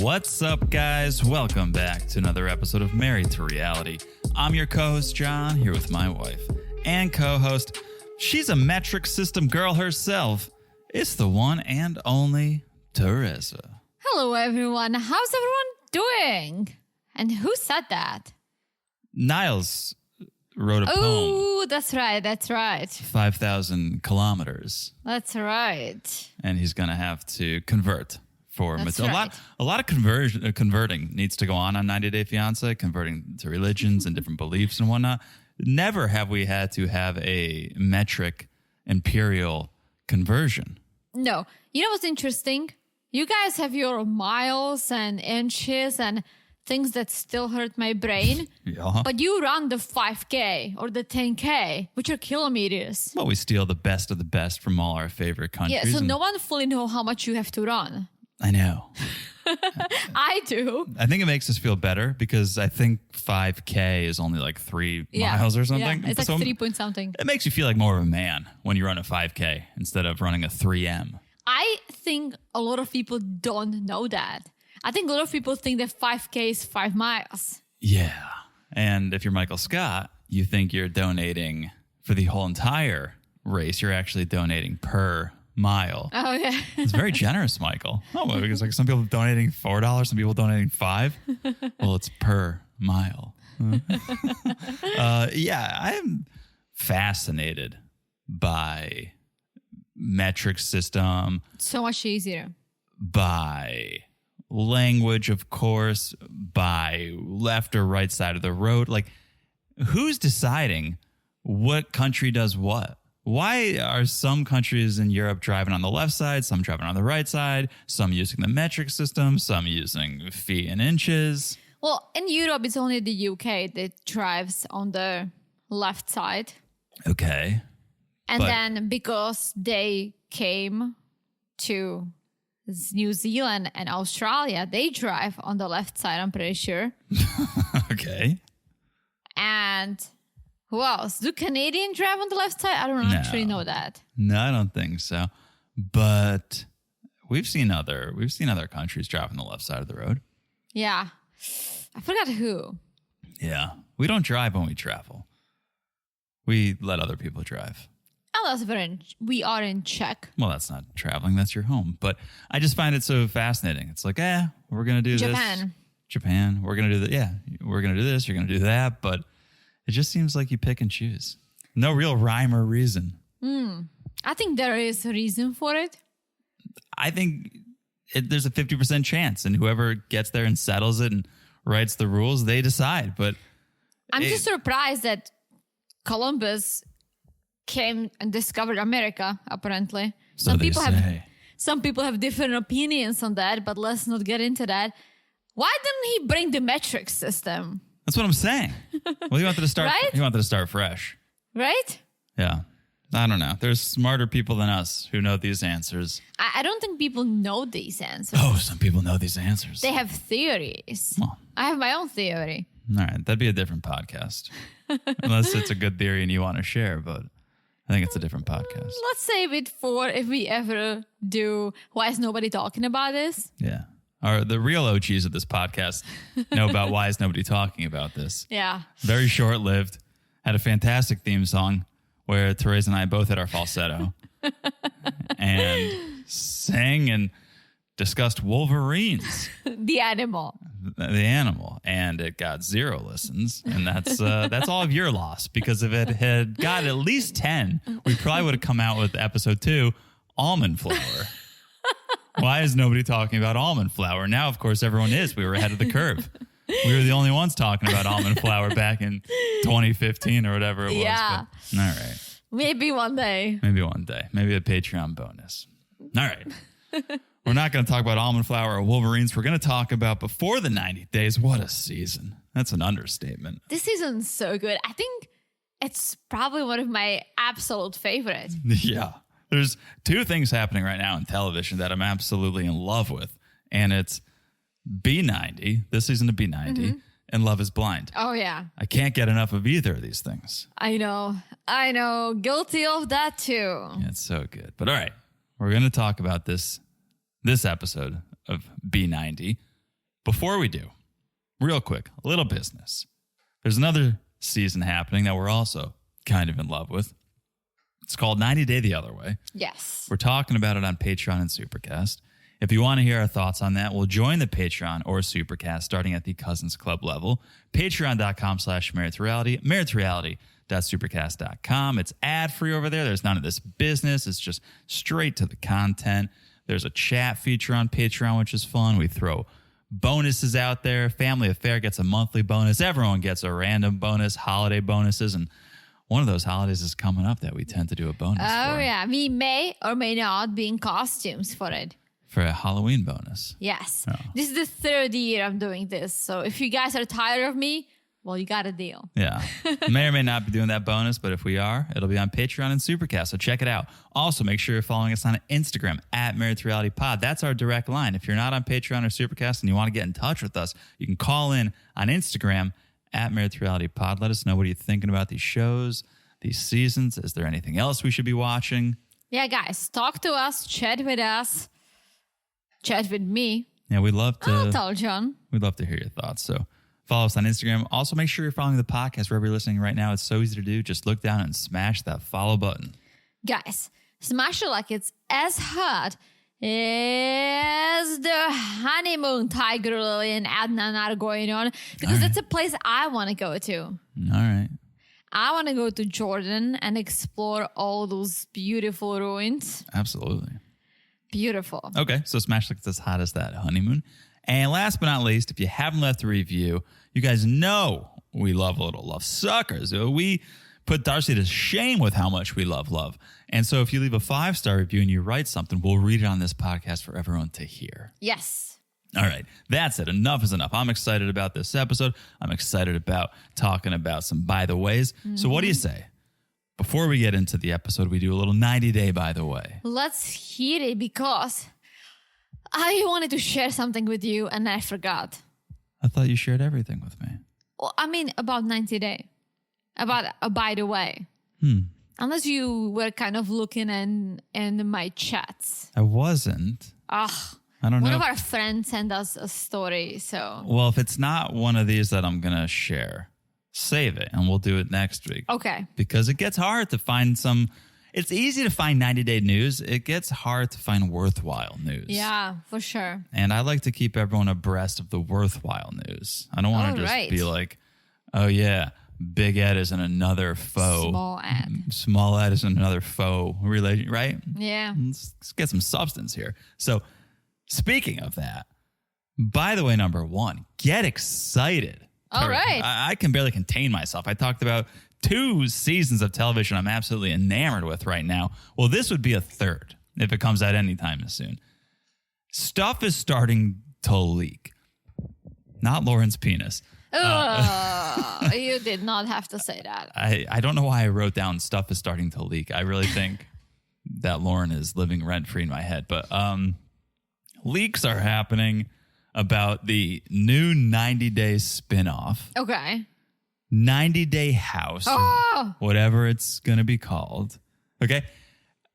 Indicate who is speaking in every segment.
Speaker 1: What's up, guys? Welcome back to another episode of Married to Reality. I'm your co-host, John, here with my wife and co-host. She's a metric system girl herself. It's the one and only Teresa.
Speaker 2: Hello, everyone. How's everyone doing? And who said that?
Speaker 1: Niles wrote a poem.
Speaker 2: Oh, that's right.
Speaker 1: 5,000 kilometers.
Speaker 2: That's right.
Speaker 1: And he's going to have to convert for
Speaker 2: That's
Speaker 1: Matilda.
Speaker 2: right.
Speaker 1: A lot of converting needs to go on 90 Day Fiancé, converting to religions and different beliefs and whatnot. Never have we had to have a metric imperial conversion.
Speaker 2: No. You know what's interesting? You guys have your miles and inches and things that still hurt my brain.
Speaker 1: Yeah.
Speaker 2: But you run the 5K or the 10K, which are kilometers.
Speaker 1: Well, we steal the best of the best from all our favorite countries.
Speaker 2: Yeah, so
Speaker 1: and
Speaker 2: no one fully know how much you have to run.
Speaker 1: I know.
Speaker 2: I do.
Speaker 1: I think it makes us feel better because I think 5K is only like 3 miles or something.
Speaker 2: Yeah, it's like
Speaker 1: So
Speaker 2: 3 point something.
Speaker 1: It makes you feel like more of a man when you run a 5K instead of running a 3M.
Speaker 2: I think a lot of people don't know that. I think a lot of people think that 5K is 5 miles.
Speaker 1: Yeah. And if you're Michael Scott, you think you're donating for the whole entire race. You're actually donating per mile.
Speaker 2: Oh, yeah.
Speaker 1: It's very generous, Michael. Oh, well, because like some people donating $4, some people donating $5. Well, it's per mile. Yeah, I am fascinated by metric system,
Speaker 2: So much easier.
Speaker 1: by language, of course, by left or right side of the road. Like, who's deciding what country does what? Why are some countries in Europe driving on the left side, some driving on the right side, some using the metric system, some using feet and inches?
Speaker 2: Well, in Europe, it's only the UK that drives on the left side.
Speaker 1: Okay.
Speaker 2: And
Speaker 1: But-
Speaker 2: then because they came to New Zealand and Australia, they drive on the left side, I'm pretty sure.
Speaker 1: Okay.
Speaker 2: And who else? Do Canadians drive on the left side? I don't actually know that.
Speaker 1: No, I don't think so. But we've seen other countries drive on the left side of the road.
Speaker 2: Yeah. I forgot who.
Speaker 1: Yeah. We don't drive when we travel. We let other people drive.
Speaker 2: Unless we are in Czech.
Speaker 1: Well, that's not traveling. That's your home. But I just find it so fascinating. It's like, we're going to do this. Japan. We're going to do that. Yeah. We're going to do this. You're going to do that. But it just seems like you pick and choose. No real rhyme or reason.
Speaker 2: I think there is a reason for it.
Speaker 1: I think there's a 50% chance. And whoever gets there and settles it and writes the rules, they decide. But
Speaker 2: I'm just surprised that Columbus came and discovered America, apparently.
Speaker 1: So
Speaker 2: Some
Speaker 1: they
Speaker 2: people
Speaker 1: say.
Speaker 2: Some people have different opinions on that, but let's not get into that. Why didn't he bring the metric system?
Speaker 1: That's what I'm saying. Well, he wanted to start.
Speaker 2: Right?
Speaker 1: He wanted to start fresh.
Speaker 2: Right?
Speaker 1: Yeah. I don't know. There's smarter people than us who know these answers.
Speaker 2: I don't think people know these answers.
Speaker 1: Oh, some people know these answers.
Speaker 2: They have theories.
Speaker 1: Well,
Speaker 2: I have my own theory.
Speaker 1: all right. That'd be a different podcast. Unless it's a good theory and you want to share, but I think it's a different podcast.
Speaker 2: Let's save it for if we ever do Why is Nobody Talking About This?
Speaker 1: Yeah. The real OGs of this podcast know about why is nobody talking about this.
Speaker 2: Yeah.
Speaker 1: Very short-lived. Had a fantastic theme song where Therese and I both hit our falsetto and sang and discussed Wolverines,
Speaker 2: The animal.
Speaker 1: the animal, and it got 0 listens, and that's all of your loss, because if it had got at least 10, we probably would have come out with episode 2, almond flour. Why is nobody talking about almond flour? Now, of course, everyone is. We were ahead of the curve. We were the only ones talking about almond flour back in 2015 or whatever it was.
Speaker 2: Yeah.
Speaker 1: But, all right.
Speaker 2: Maybe one day.
Speaker 1: Maybe one day. Maybe a Patreon bonus. All right. We're not going to talk about almond flour or Wolverines. We're going to talk about before the 90 days. What a season. That's an understatement.
Speaker 2: This season's so good. I think it's probably one of my absolute favorites.
Speaker 1: Yeah. There's 2 things happening right now in television that I'm absolutely in love with. And it's B90, this season of B90, and Love is Blind.
Speaker 2: Oh, yeah.
Speaker 1: I can't get enough of either of these things.
Speaker 2: I know. Guilty of that too.
Speaker 1: Yeah, it's so good. But all right, we're going to talk about this episode of B90. before we do, real quick, a little business. There's another season happening that we're also kind of in love with. It's called 90 Day the Other Way.
Speaker 2: Yes.
Speaker 1: We're talking about it on Patreon and Supercast. If you want to hear our thoughts on that, we'll join the Patreon or Supercast starting at the Cousins Club level. Patreon.com/marriedtoreality, marriedtoreality.supercast.com. It's ad-free over there. There's none of this business. It's just straight to the content. There's a chat feature on Patreon, which is fun. We throw bonuses out there. Family Affair gets a monthly bonus. Everyone gets a random bonus, holiday bonuses, and one of those holidays is coming up that we tend to do a bonus for.
Speaker 2: Oh, yeah. We may or may not be in costumes for it.
Speaker 1: For a Halloween bonus.
Speaker 2: Yes.
Speaker 1: Oh.
Speaker 2: This is the third year I'm doing this. So if you guys are tired of me, well, you got a deal.
Speaker 1: Yeah. May or may not be doing that bonus, but if we are, it'll be on Patreon and Supercast. So check it out. Also, make sure you're following us on Instagram at Married to Reality Pod. That's our direct line. If you're not on Patreon or Supercast and you want to get in touch with us, you can call in on Instagram at Married to Reality Pod. Let us know what you're thinking about these shows, these seasons. Is there anything else we should be watching?
Speaker 2: Yeah, guys, talk to us, chat with us, chat with me.
Speaker 1: Yeah, we'd love to.
Speaker 2: I'll tell John.
Speaker 1: We'd love to hear your thoughts. So follow us on Instagram. Also, make sure you're following the podcast wherever you're listening right now. It's so easy to do. Just look down and smash that follow button.
Speaker 2: Guys, smash it like it's as hot as the honeymoon Tigerlily and Adnan are going on, because it's a place I want to go to.
Speaker 1: All right.
Speaker 2: I want to go to Jordan and explore all those beautiful ruins.
Speaker 1: Absolutely.
Speaker 2: Beautiful.
Speaker 1: Okay, so smash like it's as hot as that honeymoon. And last but not least, if you haven't left a review, you guys know we love a little love suckers. We put Darcy to shame with how much we love love. And so if you leave a 5-star review and you write something, we'll read it on this podcast for everyone to hear.
Speaker 2: Yes.
Speaker 1: All right, that's it. Enough is enough. I'm excited about this episode. I'm excited about talking about some by the ways. So what do you say? Before we get into the episode, we do a little 90 day by the way.
Speaker 2: Let's hear it, because I wanted to share something with you and I forgot.
Speaker 1: I thought you shared everything with me.
Speaker 2: Well, I mean, about 90 day. About a by the way. Unless you were kind of looking in my chats.
Speaker 1: I wasn't. I don't know.
Speaker 2: One of our friends sent us a story, so.
Speaker 1: Well, if it's not one of these that I'm going to share, save it and we'll do it next week.
Speaker 2: Okay.
Speaker 1: Because it gets hard to find it's easy to find 90-day news. It gets hard to find worthwhile news.
Speaker 2: Yeah, for sure.
Speaker 1: And I like to keep everyone abreast of the worthwhile news. I don't want to just be like, oh yeah, Big Ed is in another faux. Small Ed is in another faux relation, right?
Speaker 2: Yeah.
Speaker 1: Let's get some substance here. So speaking of that, by the way, number one, get excited.
Speaker 2: All right.
Speaker 1: I can barely contain myself. I talked about 2 seasons of television I'm absolutely enamored with right now. Well, this would be a 3rd if it comes out anytime soon. Stuff is starting to leak. Not Loren's penis.
Speaker 2: You did not have to say that.
Speaker 1: I don't know why I wrote down stuff is starting to leak. I really think that Loren is living rent-free in my head. But leaks are happening about the new 90-day spinoff.
Speaker 2: Okay.
Speaker 1: 90-Day House, or whatever it's going to be called. Okay.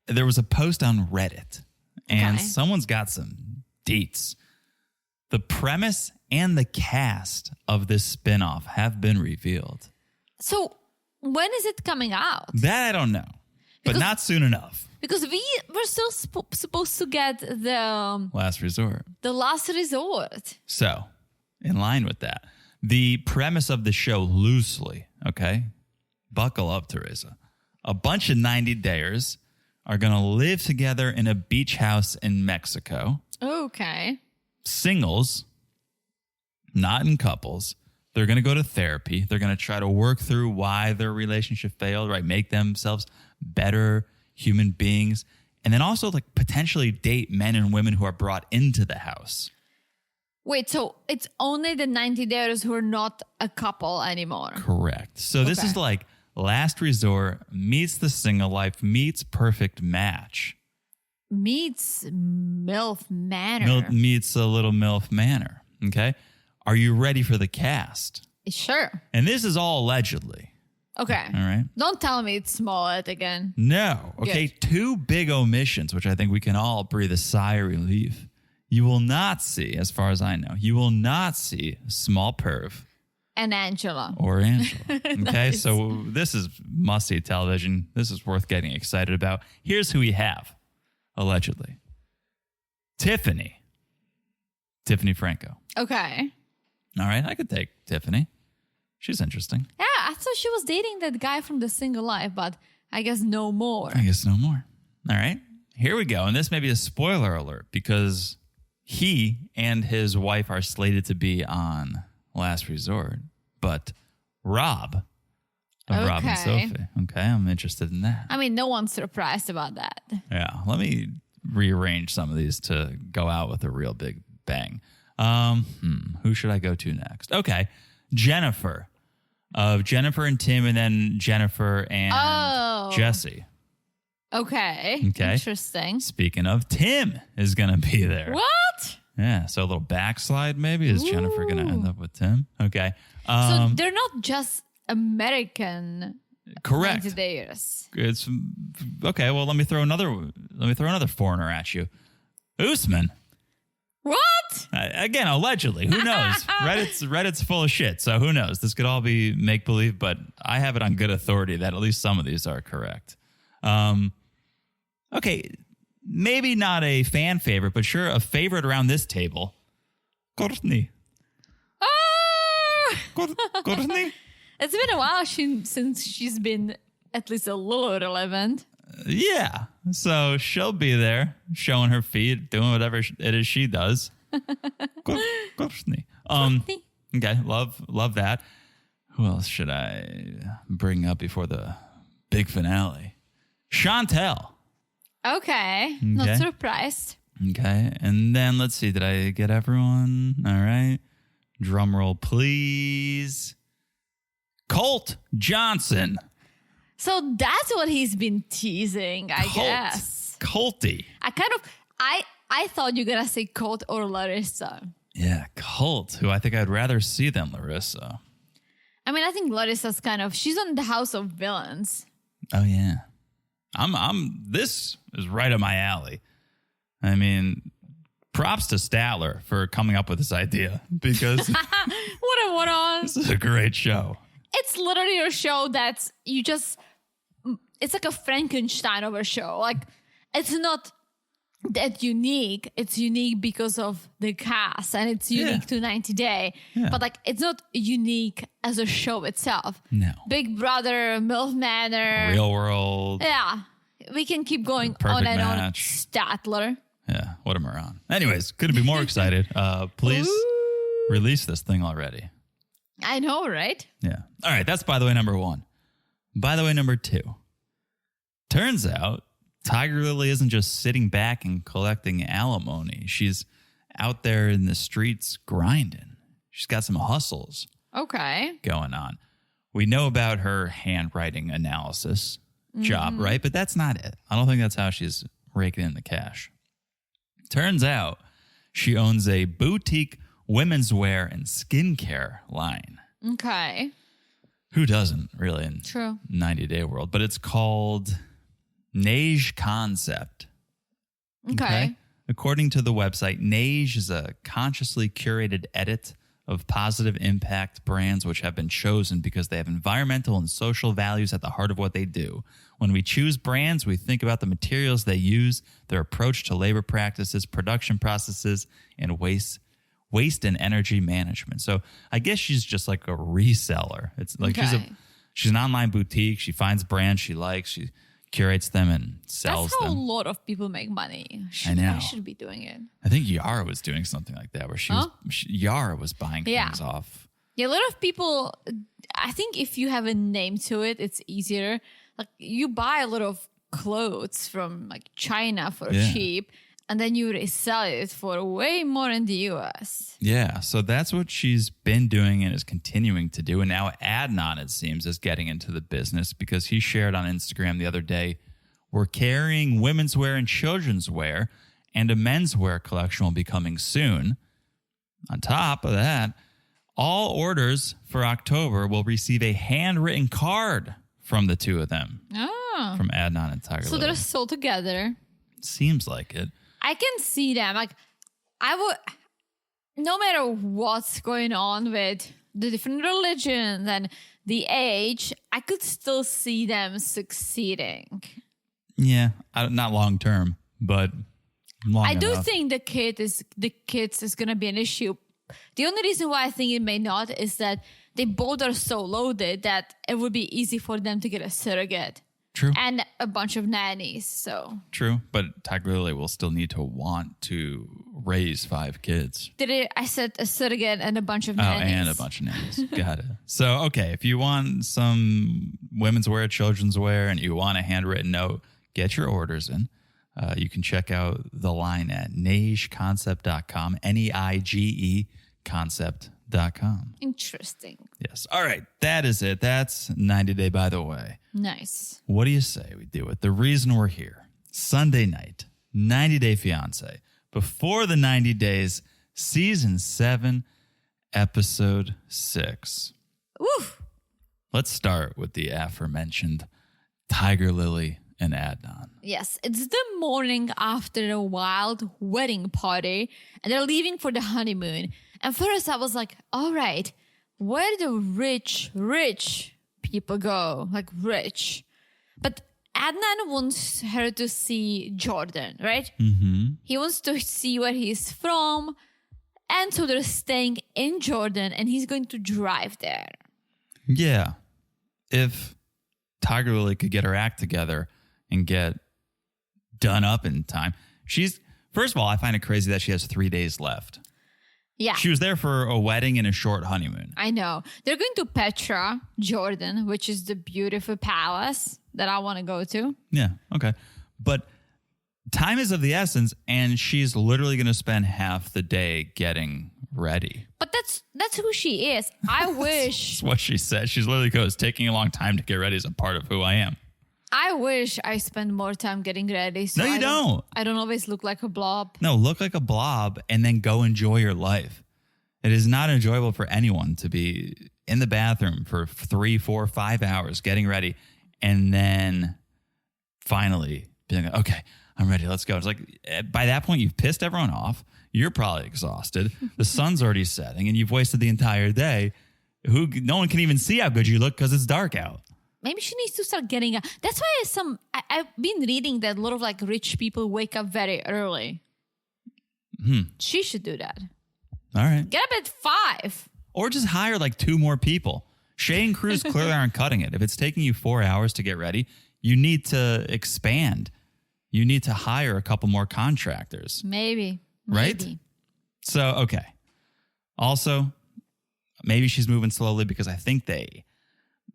Speaker 1: There was a post on Reddit, and someone's got some deets. The premise and the cast of this spinoff have been revealed.
Speaker 2: So when is it coming out?
Speaker 1: That I don't know, but not soon enough.
Speaker 2: Because we were still supposed to get the
Speaker 1: Last Resort.
Speaker 2: The Last Resort.
Speaker 1: So, in line with that, the premise of the show loosely, okay? Buckle up, Teresa. A bunch of 90-dayers are going to live together in a beach house in Mexico.
Speaker 2: Okay.
Speaker 1: Singles, not in couples. They're going to go to therapy. They're going to try to work through why their relationship failed, right? Make themselves better human beings. And then also like potentially date men and women who are brought into the house.
Speaker 2: Wait, so it's only the 90-dayers who are not a couple anymore?
Speaker 1: Correct. So this is like Last Resort meets The Single Life meets Perfect Match.
Speaker 2: Meets MILF Manor.
Speaker 1: Meets a little MILF Manor. Okay. Are you ready for the cast?
Speaker 2: Sure.
Speaker 1: And this is all allegedly.
Speaker 2: Okay.
Speaker 1: All right.
Speaker 2: Don't tell me it's Smollett again.
Speaker 1: No. Okay.
Speaker 2: Good.
Speaker 1: 2 big omissions, which I think we can all breathe a sigh of relief. you will not see, as far as I know, you will not see Small Perv.
Speaker 2: And Angela.
Speaker 1: Or Angela. Okay,
Speaker 2: Nice.
Speaker 1: so this is must-see television. This is worth getting excited about. Here's who we have, allegedly. Tiffany Franco.
Speaker 2: Okay.
Speaker 1: All right, I could take Tiffany. She's interesting.
Speaker 2: Yeah, I thought she was dating that guy from The Single Life, but I guess no more.
Speaker 1: I guess no more. All right, here we go. And this may be a spoiler alert because he and his wife are slated to be on Last Resort, but Rob of Rob and Sophie. Okay, I'm interested in that.
Speaker 2: I mean, no one's surprised about that.
Speaker 1: Yeah, let me rearrange some of these to go out with a real big bang. Who should I go to next? Okay, Jennifer. Of Jennifer and Tim, and then Jennifer and Jesse.
Speaker 2: Okay. Interesting.
Speaker 1: Speaking of, Tim is going to be there.
Speaker 2: What?
Speaker 1: Yeah, so a little backslide maybe. Is Jennifer going to end up with Tim? Okay.
Speaker 2: So they're not just American.
Speaker 1: Correct.
Speaker 2: Days.
Speaker 1: It's okay. Well, let me throw another foreigner at you. Usman.
Speaker 2: What?
Speaker 1: Again, allegedly. Who knows? Reddit's full of shit, so who knows? This could all be make-believe, but I have it on good authority that at least some of these are correct. Okay, maybe not a fan favorite, but sure a favorite around this table. Courtney. Courtney?
Speaker 2: It's been a while since she's been at least a little relevant.
Speaker 1: Yeah. So she'll be there showing her feet, doing whatever it is she does. Courtney. Okay. Love that. Who else should I bring up before the big finale? Chantel.
Speaker 2: Okay. Not surprised.
Speaker 1: Okay. And then let's see. Did I get everyone? All right. Drum roll, please. Colt Johnson.
Speaker 2: So that's what he's been teasing, I guess.
Speaker 1: Colty.
Speaker 2: I thought you were going to say Colt or Larissa.
Speaker 1: Yeah, Colt, who I think I'd rather see than Larissa.
Speaker 2: I mean, I think Larissa's she's on the House of Villains.
Speaker 1: Oh, yeah. This is right up my alley. I mean, props to Statler for coming up with this idea because
Speaker 2: What on?
Speaker 1: This is a great show.
Speaker 2: It's literally a show that's it's like a Frankenstein of a show. Like, it's not that unique. It's unique because of the cast and it's unique to 90 Day. Yeah. But like, it's not unique as a show itself.
Speaker 1: No.
Speaker 2: Big Brother, MILF Manor.
Speaker 1: Real World.
Speaker 2: Yeah. We can keep going on and on. Statler.
Speaker 1: Yeah. What a moron. Anyways, couldn't be more excited. Please release this thing already.
Speaker 2: I know, right?
Speaker 1: Yeah. All right. That's by the way, number one. By the way, number two. Turns out Tigerlily isn't just sitting back and collecting alimony. She's out there in the streets grinding. She's got some hustles going on. We know about her handwriting analysis job, right? But that's not it. I don't think that's how she's raking in the cash. Turns out she owns a boutique women's wear and skincare line.
Speaker 2: Okay.
Speaker 1: Who doesn't really in
Speaker 2: True.
Speaker 1: 90 Day world? But it's called Neige Concept.
Speaker 2: Okay.
Speaker 1: According to the website, Neige is a consciously curated edit of positive impact brands which have been chosen because they have environmental and social values at the heart of what they do. When we choose brands, we think about the materials they use, their approach to labor practices, production processes, and waste and energy management. So I guess she's just like a reseller. It's like she's an online boutique. She finds brands she likes. She curates them and sells them.
Speaker 2: That's how a lot of people make money.
Speaker 1: I know.
Speaker 2: I should be doing it.
Speaker 1: I think Yara was doing something like that where Yara was buying things off.
Speaker 2: Yeah, a lot of people, I think if you have a name to it, it's easier. Like you buy a lot of clothes from like China for cheap and then you resell it for way more in the US.
Speaker 1: Yeah, so that's what she's been doing and is continuing to do. And now Adnan, it seems, is getting into the business because he shared on Instagram the other day, we're carrying women's wear and children's wear, and a menswear collection will be coming soon. On top of that, all orders for October will receive a handwritten card from the two of them.
Speaker 2: Oh.
Speaker 1: From Adnan and Tigerlily.
Speaker 2: So they're sold together.
Speaker 1: Seems like it.
Speaker 2: I can see them. Like, I would, no matter what's going on with the different religions and the age, I could still see them succeeding.
Speaker 1: Yeah, not long term, but long
Speaker 2: I do
Speaker 1: enough.
Speaker 2: think the kids is going to be an issue. The only reason why I think it may not is that they both are so loaded that it would be easy for them to get a surrogate.
Speaker 1: True.
Speaker 2: And a bunch of nannies, so.
Speaker 1: True, but Tigerlily will still need to want to raise 5 kids.
Speaker 2: I said a surrogate and a bunch of nannies.
Speaker 1: Oh, and a bunch of nannies. Got it. So, okay, if you want some women's wear, children's wear, and you want a handwritten note, get your orders in. You can check out the line at neigeconcept.com, NEIGE concept.com.
Speaker 2: Interesting.
Speaker 1: Yes. All right, that is it. That's 90 Day, by the way.
Speaker 2: Nice.
Speaker 1: What do you say we do it? The reason we're here, Sunday night, 90 Day Fiancé, before the 90 days, season 7, episode 6.
Speaker 2: Woo!
Speaker 1: Let's start with the aforementioned Tigerlily and Adnan.
Speaker 2: Yes, it's the morning after a wild wedding party, and they're leaving for the honeymoon. And first I was like, all right, where do rich people go? Like rich. But Adnan wants her to see Jordan, right?
Speaker 1: Mm-hmm.
Speaker 2: He wants to see where he's from. And so they're staying in Jordan, and he's going to drive there.
Speaker 1: Yeah. If Tigerlily could get her act together and get done up in time. First of all, I find it crazy that she has 3 days left.
Speaker 2: Yeah.
Speaker 1: She was there for a wedding and a short honeymoon.
Speaker 2: I know. They're going to Petra, Jordan, which is the beautiful palace that I want to go to.
Speaker 1: Yeah, okay. But time is of the essence, and she's literally going to spend half the day getting ready.
Speaker 2: But that's who she is. I wish.
Speaker 1: That's what she said. She's literally goes, taking a long time to get ready is a part of who I am.
Speaker 2: I wish I spend more time getting ready. So
Speaker 1: No, you don't.
Speaker 2: I don't always look like a blob.
Speaker 1: No, look like a blob and then go enjoy your life. It is not enjoyable for anyone to be in the bathroom for 3, 4, 5 hours getting ready and then finally being like, okay, I'm ready. Let's go. It's like by that point, you've pissed everyone off. You're probably exhausted. The sun's already setting and you've wasted the entire day. No one can even see how good you look because it's dark out.
Speaker 2: Maybe she needs to start getting up. That's why I've been reading that a lot of like rich people wake up very early. She should do that.
Speaker 1: All right.
Speaker 2: Get up at 5.
Speaker 1: Or just hire like 2 more people. Shay and Cruz clearly aren't cutting it. If it's taking you 4 hours to get ready, you need to expand. You need to hire a couple more contractors.
Speaker 2: Maybe.
Speaker 1: Right? So, okay. Also, maybe she's moving slowly because I think they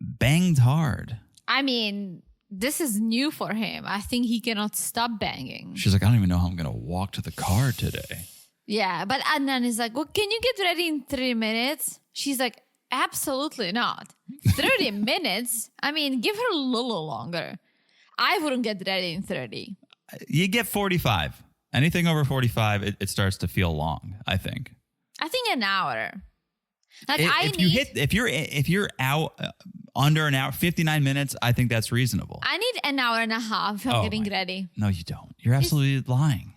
Speaker 1: banged hard.
Speaker 2: I mean, this is new for him. I think he cannot stop banging.
Speaker 1: She's like, I don't even know how I'm going to walk to the car today.
Speaker 2: Yeah, but Adnan is like, well, can you get ready in 3 minutes? She's like, absolutely not. 30 minutes? I mean, give her a little longer. I wouldn't get ready in 30.
Speaker 1: You get 45. Anything over 45, it starts to feel long, I think.
Speaker 2: I think an hour. Like
Speaker 1: if you're out under an hour, 59 minutes, I think that's reasonable.
Speaker 2: I need an hour and a half if I'm getting ready.
Speaker 1: No, you don't. You're absolutely lying.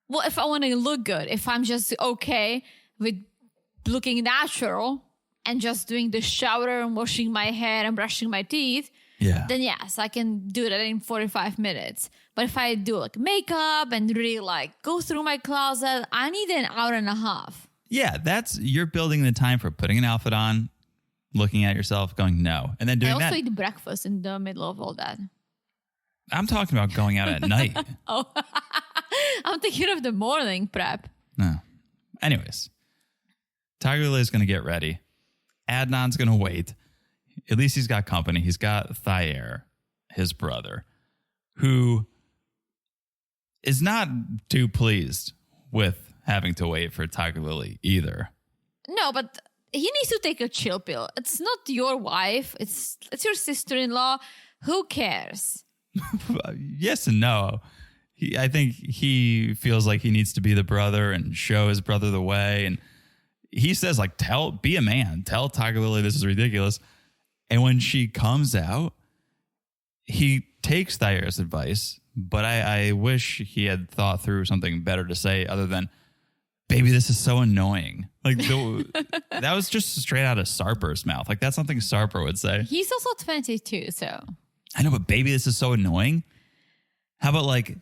Speaker 2: Well, if I want to look good, if I'm just okay with looking natural and just doing the shower and washing my hair and brushing my teeth, then yes, I can do that in 45 minutes. But if I do like makeup and really like go through my closet, I need an hour and a half.
Speaker 1: Yeah, you're building the time for putting an outfit on, looking at yourself, going no, and then doing that.
Speaker 2: I also eat breakfast in the middle of all that.
Speaker 1: I'm talking about going out at night.
Speaker 2: Oh, I'm thinking of the morning prep.
Speaker 1: No. Anyways, Tigerlily is going to get ready. Adnan's going to wait. At least he's got company. He's got Thayer, his brother, who is not too pleased with having to wait for Tigerlily either.
Speaker 2: No, but he needs to take a chill pill. It's not your wife. It's your sister-in-law. Who cares?
Speaker 1: Yes and no. I think he feels like he needs to be the brother and show his brother the way. And he says, like, be a man. Tell Tigerlily this is ridiculous. And when she comes out, he takes Thayer's advice. But I wish he had thought through something better to say other than, baby, this is so annoying. Like that was just straight out of Sarper's mouth. Like that's something Sarper would say.
Speaker 2: He's also 22, so.
Speaker 1: I know, but baby, this is so annoying. How about like,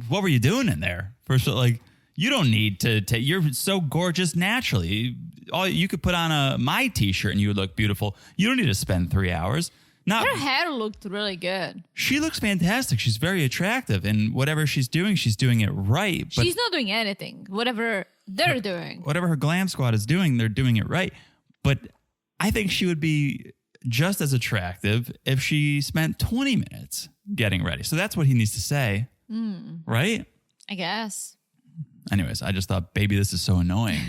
Speaker 1: what were you doing in there? First, like, you don't need to take, you're so gorgeous naturally. You could put on my t-shirt and you would look beautiful. You don't need to spend 3 hours.
Speaker 2: Her hair looked really good.
Speaker 1: She looks fantastic. She's very attractive. And whatever she's doing it right. But
Speaker 2: she's not doing anything. Whatever they're doing.
Speaker 1: Whatever her glam squad is doing, they're doing it right. But I think she would be just as attractive if she spent 20 minutes getting ready. So that's what he needs to say. Right?
Speaker 2: I guess.
Speaker 1: Anyways, I just thought, baby, this is so annoying.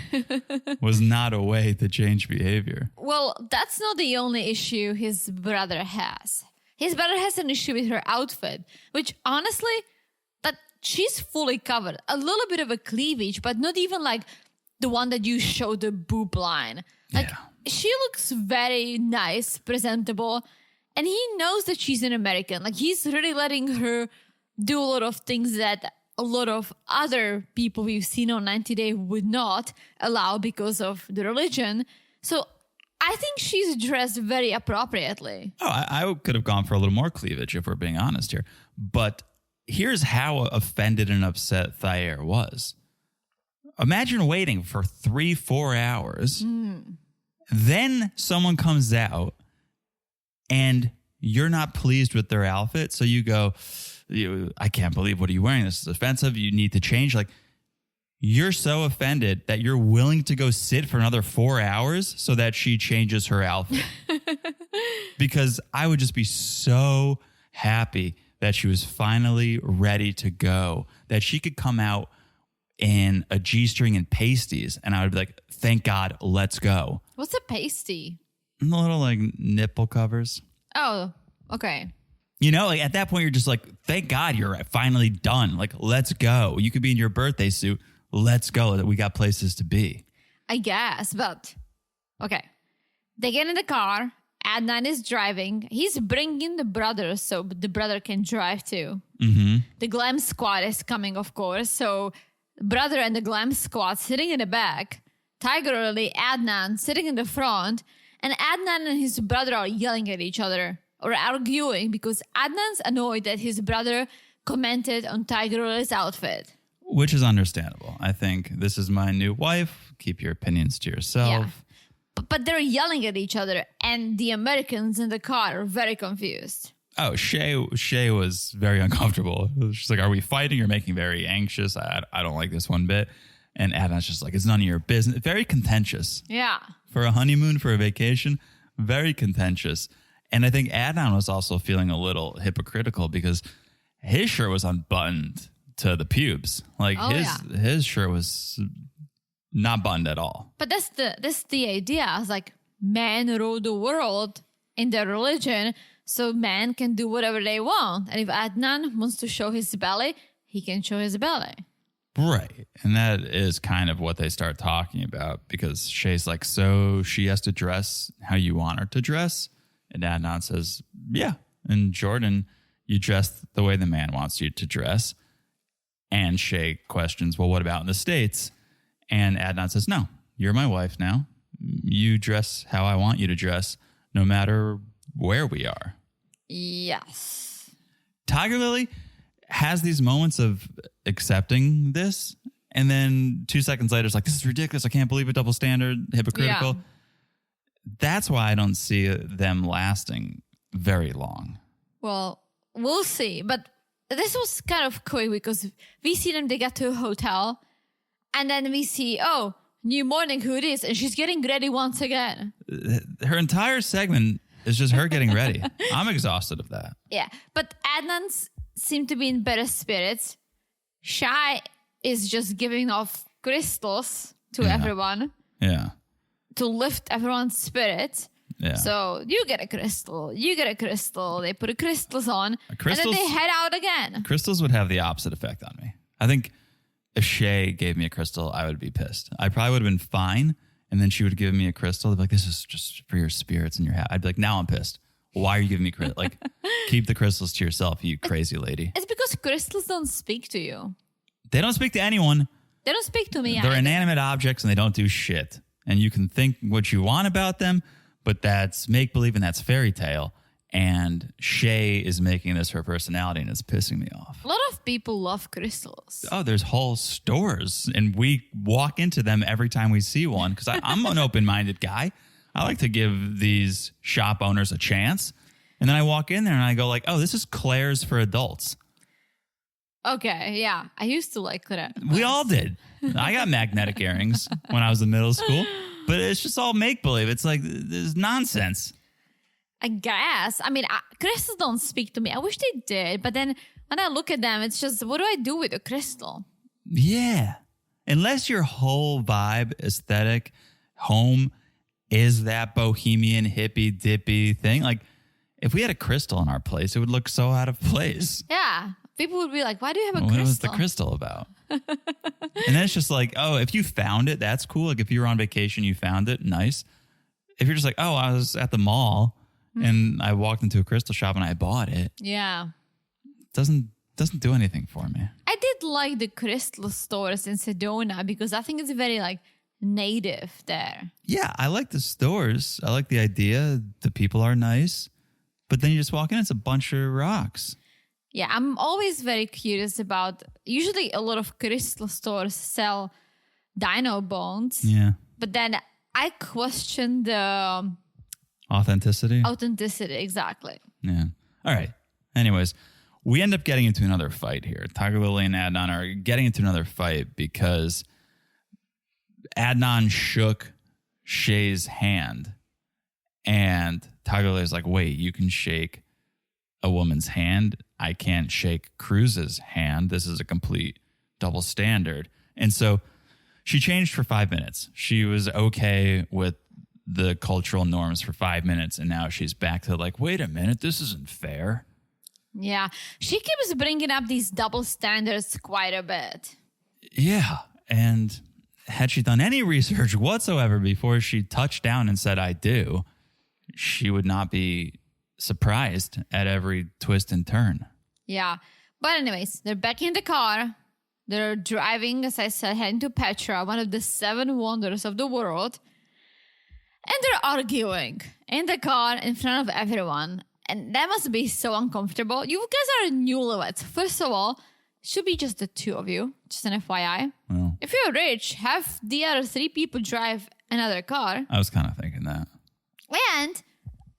Speaker 1: Was not a way to change behavior.
Speaker 2: Well, that's not the only issue his brother has. His brother has an issue with her outfit, which honestly, that she's fully covered. A little bit of a cleavage, but not even like the one that you show the boob line. Like, she looks very nice, presentable, and he knows that she's an American. Like, he's really letting her do a lot of things that a lot of other people we've seen on 90 Day would not allow because of the religion. So I think she's dressed very appropriately.
Speaker 1: Oh, I could have gone for a little more cleavage if we're being honest here. But here's how offended and upset Thayer was. Imagine waiting for 3-4 hours. Then someone comes out and you're not pleased with their outfit. So you go, I can't believe, what are you wearing? This is offensive. You need to change. Like, you're so offended that you're willing to go sit for another 4 hours so that she changes her outfit. Because I would just be so happy that she was finally ready to go, that she could come out in a G-string and pasties. And I would be like, thank God, let's go.
Speaker 2: What's a pasty?
Speaker 1: The little like nipple covers.
Speaker 2: Oh, okay.
Speaker 1: You know, like at that point, you're just like, thank God you're finally done. Like, let's go. You could be in your birthday suit. Let's go. We got places to be.
Speaker 2: I guess, but okay. They get in the car. Adnan is driving. He's bringing the brother so the brother can drive too. The glam squad is coming, of course. So brother and the glam squad sitting in the back. Tigerlily, Adnan sitting in the front. And Adnan and his brother are yelling at each other. Or arguing because Adnan's annoyed that his brother commented on Tigerlily's outfit.
Speaker 1: Which is understandable. I think this is my new wife. Keep your opinions to yourself.
Speaker 2: Yeah. But they're yelling at each other, and the Americans in the car are very confused.
Speaker 1: Oh, Shay was very uncomfortable. She's like, are we fighting? You're making very anxious. I don't like this one bit. And Adnan's just like, it's none of your business. Very contentious.
Speaker 2: Yeah.
Speaker 1: For a honeymoon, for a vacation, very contentious. And I think Adnan was also feeling a little hypocritical because his shirt was unbuttoned to the pubes. Like his shirt was not buttoned at all.
Speaker 2: But that's the idea. It's like men rule the world in their religion, so men can do whatever they want. And if Adnan wants to show his belly, he can show his belly.
Speaker 1: Right. And that is kind of what they start talking about because Shay's like, so she has to dress how you want her to dress? And Adnan says, yeah. And Jordan, you dress the way the man wants you to dress. And Shay questions, well, what about in the States? And Adnan says, no, you're my wife now. You dress how I want you to dress, no matter where we are.
Speaker 2: Yes.
Speaker 1: Tigerlily has these moments of accepting this. And then 2 seconds later, it's like, this is ridiculous. I can't believe it. Double standard, hypocritical.
Speaker 2: Yeah.
Speaker 1: That's why I don't see them lasting very long.
Speaker 2: Well, we'll see. But this was kind of quick because we see them, they get to a hotel. And then we see, oh, new morning, who it is? And she's getting ready once again.
Speaker 1: Her entire segment is just her getting ready. I'm exhausted of that.
Speaker 2: Yeah. But Adnan seemed to be in better spirits. Shy is just giving off crystals to everyone.
Speaker 1: Yeah.
Speaker 2: To lift everyone's spirits.
Speaker 1: Yeah.
Speaker 2: So you get a crystal. They put the crystals on. And then they head out again.
Speaker 1: Crystals would have the opposite effect on me. I think if Shay gave me a crystal, I would be pissed. I probably would have been fine. And then she would give me a crystal. They'd be like, this is just for your spirits and your hat. I'd be like, now I'm pissed. Why are you giving me crystals? Like, keep the crystals to yourself, you crazy lady.
Speaker 2: It's because crystals don't speak to you.
Speaker 1: They don't speak to anyone.
Speaker 2: They don't speak to me.
Speaker 1: They're
Speaker 2: either.
Speaker 1: inanimate objects and they don't do shit. And you can think what you want about them, but that's make-believe and that's fairy tale. And Shay is making this her personality and it's pissing me off.
Speaker 2: A lot of people love crystals.
Speaker 1: Oh, there's whole stores and we walk into them every time we see one because I'm an open-minded guy. I like to give these shop owners a chance. And then I walk in there and I go like, oh, this is Claire's for adults.
Speaker 2: Okay, yeah. I used to like that.
Speaker 1: We all did. I got magnetic earrings when I was in middle school, but it's just all make-believe. It's like, this nonsense.
Speaker 2: I guess. I mean, crystals don't speak to me. I wish they did. But then when I look at them, it's just, what do I do with a crystal?
Speaker 1: Yeah. Unless your whole vibe, aesthetic, home is that bohemian, hippie, dippy thing. Like, if we had a crystal in our place, it would look so out of place.
Speaker 2: Yeah. People would be like, why do you have a crystal?
Speaker 1: What was the crystal about? And then it's just like, oh, if you found it, that's cool. Like, if you were on vacation, you found it, nice. If you're just like, oh, I was at the mall and I walked into a crystal shop and I bought it.
Speaker 2: Yeah.
Speaker 1: Doesn't do anything for me.
Speaker 2: I did like the crystal stores in Sedona because I think it's very like native there.
Speaker 1: Yeah, I like the stores. I like the idea. The people are nice. But then you just walk in, it's a bunch of rocks.
Speaker 2: Yeah, I'm always very curious about, usually a lot of crystal stores sell dino bones.
Speaker 1: Yeah.
Speaker 2: But then I question the
Speaker 1: Authenticity?
Speaker 2: authenticity, exactly.
Speaker 1: Yeah. All right. Anyways, we end up getting into another fight here. Tigerlily and Adnan are getting into another fight because Adnan shook Shay's hand and Tigerlily's like, wait, you can shake a woman's hand. I can't shake Cruz's hand. This is a complete double standard. And so she changed for 5 minutes. She was okay with the cultural norms for 5 minutes. And now she's back to like, wait a minute, this isn't fair.
Speaker 2: Yeah, she keeps bringing up these double standards quite a bit.
Speaker 1: Yeah. And had she done any research whatsoever before she touched down and said, I do, she would not be surprised at every twist and turn.
Speaker 2: Yeah. But anyways, they're back in the car. They're driving, as I said, heading to Petra, one of the 7 wonders of the world. And they're arguing in the car in front of everyone. And that must be so uncomfortable. You guys are newlyweds. First of all, should be just the 2 of you. Just an FYI.
Speaker 1: Well,
Speaker 2: if you're rich, have the other 3 people drive another car.
Speaker 1: I was kind of thinking that.
Speaker 2: And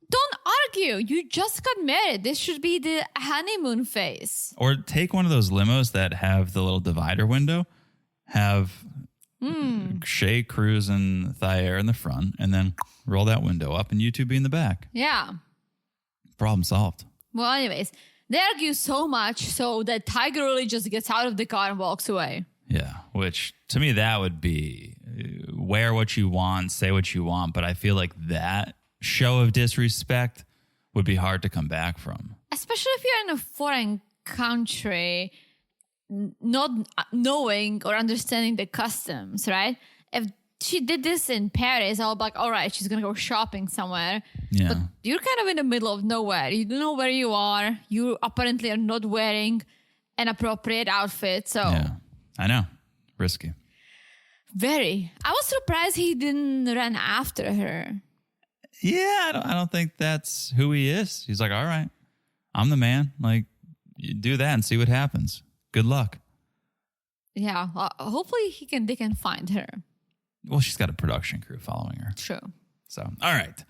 Speaker 2: don't argue. You just got married. This should be the honeymoon phase.
Speaker 1: Or take one of those limos that have the little divider window. Have Shay, Cruz, and Thayer in the front. And then roll that window up and you 2 be in the back.
Speaker 2: Yeah.
Speaker 1: Problem solved.
Speaker 2: Well, anyways, they argue so much so that Tigerlily just gets out of the car and walks away.
Speaker 1: Yeah, which to me, that would be wear what you want, say what you want. But I feel like that show of disrespect would be hard to come back from.
Speaker 2: Especially if you're in a foreign country, not knowing or understanding the customs, right? If she did this in Paris, I'll be like, all right, she's going to go shopping somewhere.
Speaker 1: Yeah.
Speaker 2: But you're kind of in the middle of nowhere. You don't know where you are. You apparently are not wearing an appropriate outfit. So
Speaker 1: Yeah, I know. Risky.
Speaker 2: very. I was surprised he didn't run after her.
Speaker 1: Yeah, I don't think that's who he is. He's like, all right, I'm the man. Like, you do that and see what happens. Good luck.
Speaker 2: Yeah, hopefully they can find her.
Speaker 1: Well, she's got a production crew following her.
Speaker 2: True.
Speaker 1: So, all right.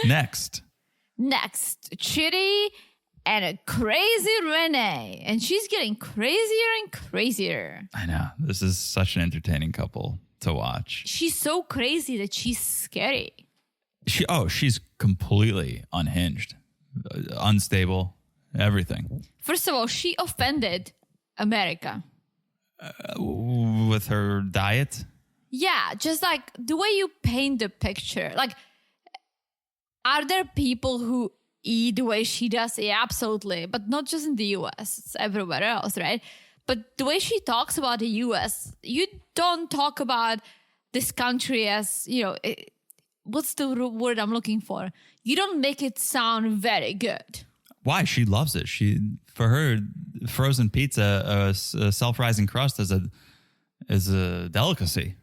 Speaker 1: Next,
Speaker 2: Chidi and a crazy Rayne. And she's getting crazier and crazier.
Speaker 1: I know. This is such an entertaining couple to watch.
Speaker 2: She's so crazy that she's scary.
Speaker 1: She's completely unhinged, unstable, everything.
Speaker 2: First of all, she offended America.
Speaker 1: With her diet?
Speaker 2: Yeah, just like the way you paint the picture. Like, are there people who eat the way she does? Yeah, absolutely. But not just in the US, it's everywhere else, right? But the way she talks about the US, you don't talk about this country as, what's the word I'm looking for? You don't make it sound very good.
Speaker 1: Why? She loves it. For her, frozen pizza, a self-rising crust is a delicacy.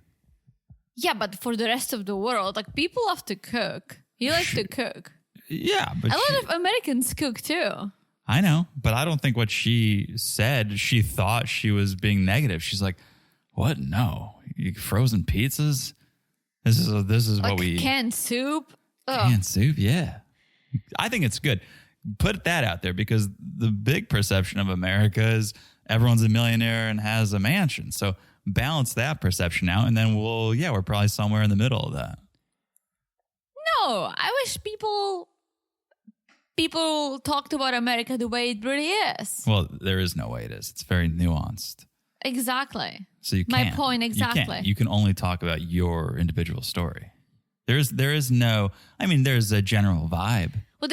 Speaker 2: Yeah, but for the rest of the world, like people love to cook. You like to cook.
Speaker 1: Yeah, but
Speaker 2: a lot of Americans cook too.
Speaker 1: I know, but I don't think what she said, she thought she was being negative. She's like, what? No. Frozen pizzas? This is
Speaker 2: like
Speaker 1: what we eat.
Speaker 2: Canned soup?
Speaker 1: Canned soup, yeah. I think it's good. Put that out there because the big perception of America is everyone's a millionaire and has a mansion. So balance that perception out and then we're probably somewhere in the middle of that.
Speaker 2: No, I wish people talked about America the way it really is.
Speaker 1: Well, there is no way it is. It's very nuanced.
Speaker 2: Exactly.
Speaker 1: So you can't.
Speaker 2: My point exactly.
Speaker 1: You can only talk about your individual story. There is no, I mean, there's a general vibe.
Speaker 2: Well,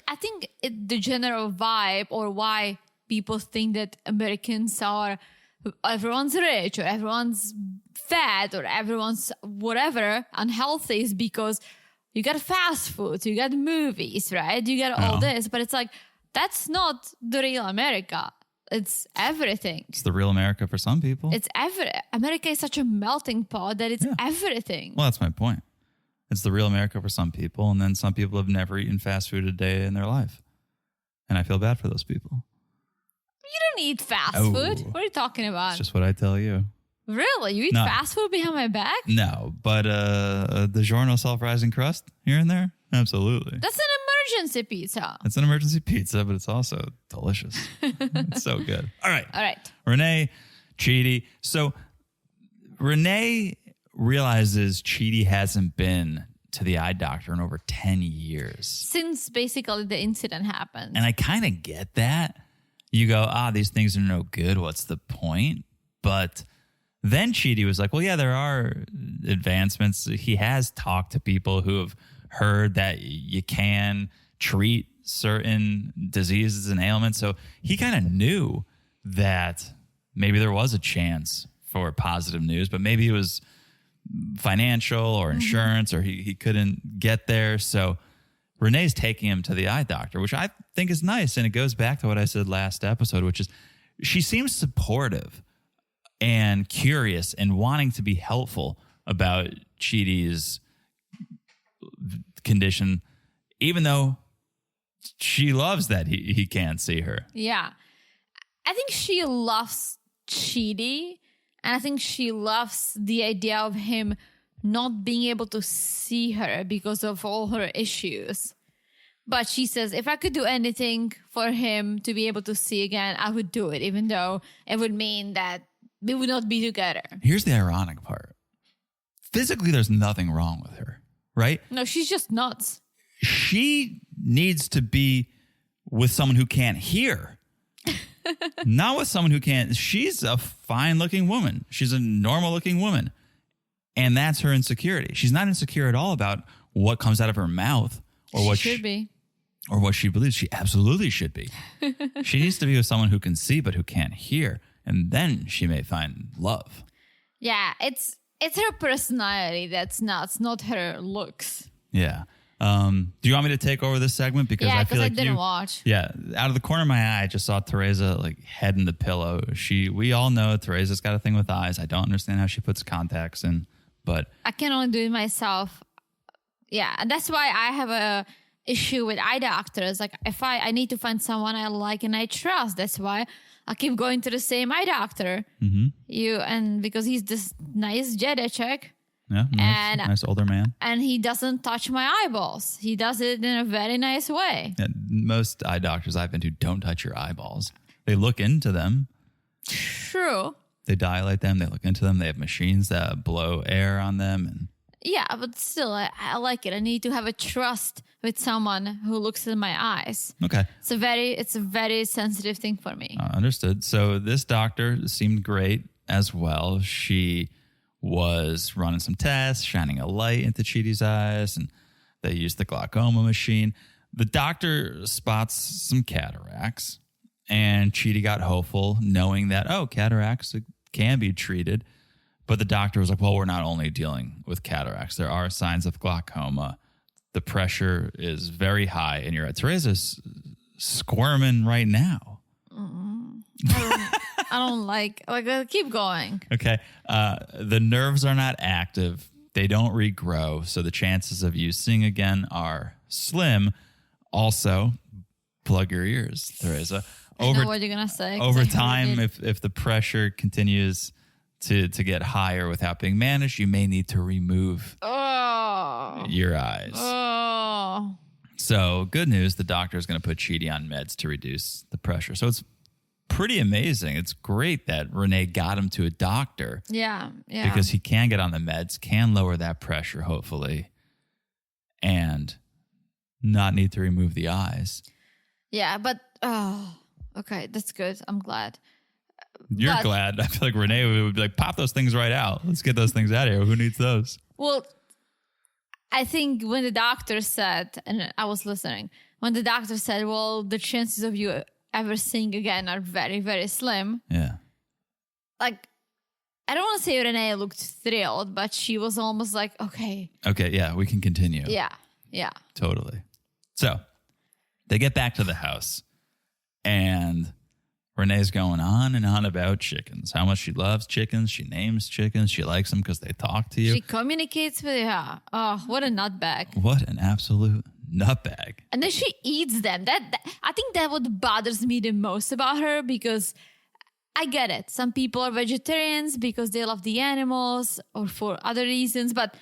Speaker 2: I think the general vibe or why people think that Americans are, everyone's rich or everyone's fat or everyone's whatever unhealthy is because you got fast food, you got movies, right? You got all this, but it's like, that's not the real America. It's everything.
Speaker 1: It's the real America for some people.
Speaker 2: It's America is such a melting pot that it's everything.
Speaker 1: Well, that's my point. It's the real America for some people, and then some people have never eaten fast food a day in their life. And I feel bad for those people.
Speaker 2: You don't eat fast food. What are you talking about?
Speaker 1: It's just what I tell you.
Speaker 2: Really? You eat fast food behind my back?
Speaker 1: No, but DiGiorno self-rising crust here and there? Absolutely.
Speaker 2: That's an emergency pizza.
Speaker 1: It's an emergency pizza, but it's also delicious. It's so good. All right. Rayne, Chidi. So Rayne realizes Chidi hasn't been to the eye doctor in over 10 years.
Speaker 2: Since basically the incident happened.
Speaker 1: And I kind of get that. You go, these things are no good. What's the point? But then Chidi was like, well, yeah, there are advancements. He has talked to people who have heard that you can treat certain diseases and ailments. So he kind of knew that maybe there was a chance for positive news, but maybe it was financial or insurance or he couldn't get there. So Renee's taking him to the eye doctor, which I think is nice. And it goes back to what I said last episode, which is she seems supportive and curious and wanting to be helpful about Chidi's condition, even though she loves that he can't see her.
Speaker 2: Yeah. I think she loves Chidi, and I think she loves the idea of him not being able to see her because of all her issues. But she says, if I could do anything for him to be able to see again, I would do it, even though it would mean that we would not be together.
Speaker 1: Here's the ironic part. Physically, there's nothing wrong with her, right?
Speaker 2: No, she's just nuts.
Speaker 1: She needs to be with someone who can't hear. Not with someone who can't. She's a fine-looking woman. She's a normal-looking woman. And that's her insecurity. She's not insecure at all about what comes out of her mouth or what
Speaker 2: she should be.
Speaker 1: Or what she believes. She absolutely should be. She needs to be with someone who can see but who can't hear. And then she may find love.
Speaker 2: Yeah, it's her personality that's nuts, not her looks.
Speaker 1: Yeah. Do you want me to take over this segment? Because I feel like
Speaker 2: I didn't watch.
Speaker 1: Yeah. Out of the corner of my eye, I just saw Teresa like head in the pillow. We all know Teresa's got a thing with eyes. I don't understand how she puts contacts in, but
Speaker 2: I can only do it myself. Yeah. And that's why I have a issue with eye doctors. Like if I need to find someone I like and I trust, that's why I keep going to the same eye doctor. Mm-hmm. Because he's this nice Jedechek.
Speaker 1: Yeah, nice older man.
Speaker 2: And he doesn't touch my eyeballs. He does it in a very nice way.
Speaker 1: Yeah, most eye doctors I've been to don't touch your eyeballs. They look into them.
Speaker 2: True.
Speaker 1: They dilate them. They look into them. They have machines that blow air on them. And
Speaker 2: yeah, but still, I like it. I need to have a trust with someone who looks in my eyes.
Speaker 1: Okay.
Speaker 2: It's a very sensitive thing for me.
Speaker 1: Understood. So this doctor seemed great as well. She was running some tests, shining a light into Chidi's eyes, and they used the glaucoma machine. The doctor spots some cataracts, and Chidi got hopeful, knowing that, cataracts can be treated. But the doctor was like, well, we're not only dealing with cataracts. There are signs of glaucoma. The pressure is very high, and you're at Teresa's squirming right now.
Speaker 2: I don't like keep going.
Speaker 1: Okay. The nerves are not active. They don't regrow. So the chances of you seeing again are slim. Also, plug your ears, Teresa.
Speaker 2: I know what you're going to say.
Speaker 1: Over time, if the pressure continues to get higher without being managed, you may need to remove your eyes.
Speaker 2: Oh.
Speaker 1: So good news, the doctor is going to put Chidi on meds to reduce the pressure. So it's pretty amazing. It's great that Rayne got him to a doctor.
Speaker 2: Yeah.
Speaker 1: Because he can get on the meds, can lower that pressure, hopefully, and not need to remove the eyes.
Speaker 2: Yeah, but, okay, that's good. I'm glad.
Speaker 1: You're glad. I feel like Rayne would be like, pop those things right out. Let's get those things out of here. Who needs those?
Speaker 2: Well, I think when the doctor said, and I was listening, when the doctor said, well, the chances of you ever seeing again are very, very slim.
Speaker 1: Yeah.
Speaker 2: Like, I don't want to say Rayne looked thrilled, but she was almost like, okay.
Speaker 1: Okay, yeah, we can continue.
Speaker 2: Yeah.
Speaker 1: Totally. So they get back to the house and Renee's going on and on about chickens, how much she loves chickens. She names chickens. She likes them because they talk to you.
Speaker 2: She communicates with her. Oh, what a nutbag.
Speaker 1: What an absolute nutbag.
Speaker 2: And then she eats them. That I think that what bothers me the most about her, because I get it. Some people are vegetarians because they love the animals or for other reasons. But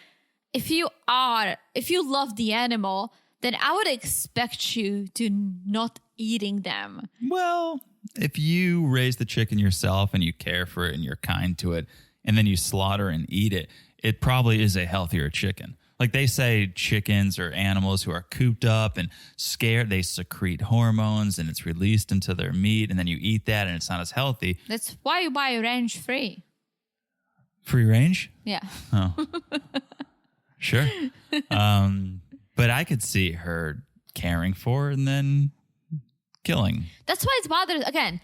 Speaker 2: if you love the animal, then I would expect you to not eating them.
Speaker 1: Well, if you raise the chicken yourself and you care for it and you're kind to it, and then you slaughter and eat it, it probably is a healthier chicken. Like they say, chickens are animals who are cooped up and scared. They secrete hormones and it's released into their meat, and then you eat that and it's not as healthy.
Speaker 2: That's why you buy range free.
Speaker 1: Free range?
Speaker 2: Yeah.
Speaker 1: Oh, sure. But I could see her caring for it and then killing.
Speaker 2: That's why it's bothers. Again,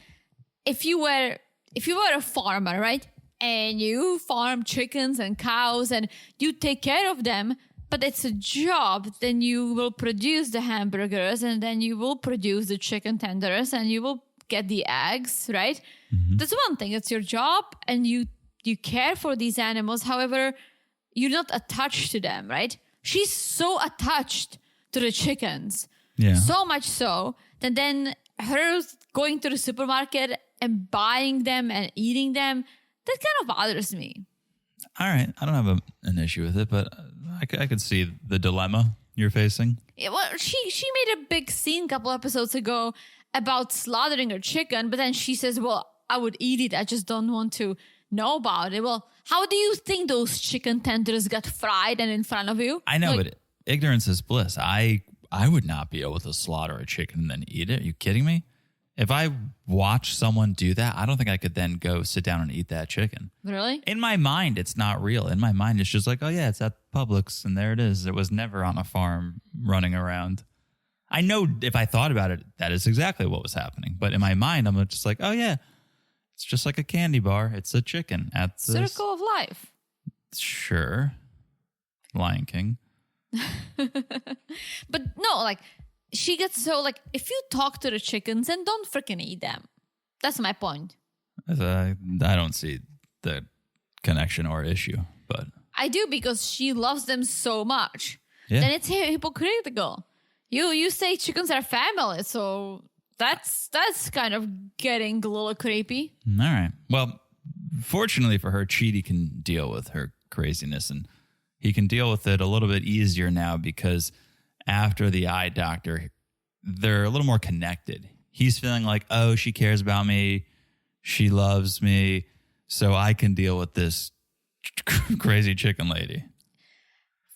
Speaker 2: if you were a farmer, right? And you farm chickens and cows and you take care of them, but it's a job, then you will produce the hamburgers and then you will produce the chicken tenders and you will get the eggs, right? Mm-hmm. That's one thing. It's your job and you care for these animals. However, you're not attached to them, right? She's so attached to the chickens.
Speaker 1: Yeah.
Speaker 2: So much so that then her going to the supermarket and buying them and eating them, that kind of bothers me.
Speaker 1: All right. I don't have an issue with it, but I could see the dilemma you're facing.
Speaker 2: Yeah, well, she made a big scene a couple episodes ago about slaughtering her chicken, but then she says, well, I would eat it. I just don't want to know about it. Well, how do you think those chicken tenders got fried and in front of you?
Speaker 1: I know, but ignorance is bliss. I would not be able to slaughter a chicken and then eat it. Are you kidding me? If I watch someone do that, I don't think I could then go sit down and eat that chicken.
Speaker 2: Really?
Speaker 1: In my mind, it's not real. In my mind, it's just like, oh yeah, it's at Publix and there it is. It was never on a farm running around. I know if I thought about it, that is exactly what was happening. But in my mind, I'm just like, oh yeah, it's just like a candy bar. It's a chicken at the
Speaker 2: Circle of life.
Speaker 1: Sure. Lion King.
Speaker 2: But no, like she gets so like if you talk to the chickens, then don't freaking eat them. That's my point.
Speaker 1: I don't see the connection or issue, but
Speaker 2: I do, because she loves them so much.
Speaker 1: Yeah.
Speaker 2: Then it's hypocritical. You say chickens are family, so that's kind of getting a little creepy.
Speaker 1: All right. Well, fortunately for her, Chidi can deal with her craziness, and he can deal with it a little bit easier now because after the eye doctor, they're a little more connected. He's feeling like, oh, she cares about me. She loves me. So I can deal with this crazy chicken lady.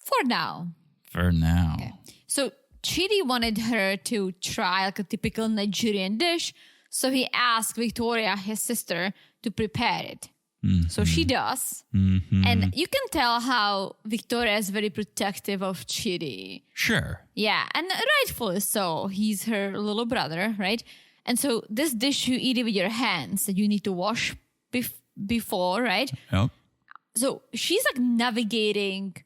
Speaker 2: For now. Okay. So Chidi wanted her to try like a typical Nigerian dish. So he asked Victoria, his sister, to prepare it. Mm-hmm. So she does. Mm-hmm. And you can tell how Victoria is very protective of Chidi.
Speaker 1: Sure.
Speaker 2: Yeah, and rightfully so. He's her little brother, right? And so this dish, you eat it with your hands that you need to wash before, right?
Speaker 1: Yep.
Speaker 2: So she's like navigating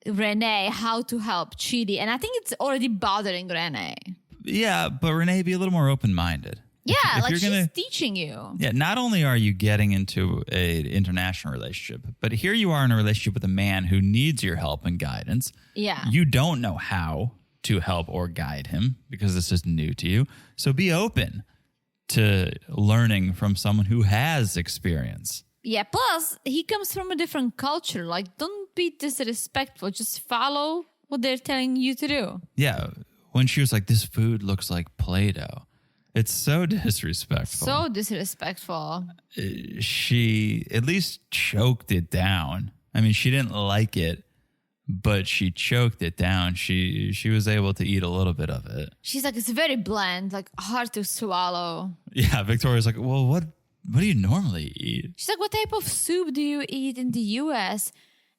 Speaker 2: Rayne how to help Chidi. And I think it's already bothering Rayne.
Speaker 1: Yeah, but Renee, be a little more open-minded.
Speaker 2: Yeah,
Speaker 1: If
Speaker 2: like
Speaker 1: you're
Speaker 2: she's teaching you.
Speaker 1: Yeah, not only are you getting into an international relationship, but here you are in a relationship with a man who needs your help and guidance.
Speaker 2: Yeah.
Speaker 1: You don't know how to help or guide him because this is new to you. So be open to learning from someone who has experience.
Speaker 2: Yeah, plus he comes from a different culture. Like, don't be disrespectful. Just follow what they're telling you to do.
Speaker 1: Yeah, when she was like, this food looks like Play-Doh. It's so disrespectful.
Speaker 2: So disrespectful.
Speaker 1: She at least choked it down. I mean, she didn't like it, but she choked it down. She was able to eat a little bit of it.
Speaker 2: She's like, it's very bland, like hard to swallow.
Speaker 1: Yeah, Victoria's like, well, what do you normally eat?
Speaker 2: She's like, what type of soup do you eat in the US?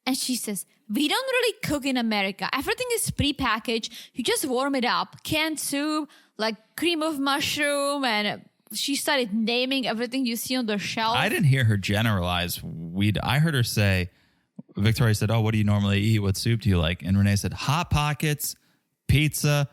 Speaker 2: And she says, we don't really cook in America. Everything is prepackaged. You just warm it up. Canned soup, like cream of mushroom. And she started naming everything you see on the shelf.
Speaker 1: I didn't hear her generalize I heard her say, Victoria said, oh, what do you normally eat? What soup do you like? And Renee said, Hot Pockets, pizza.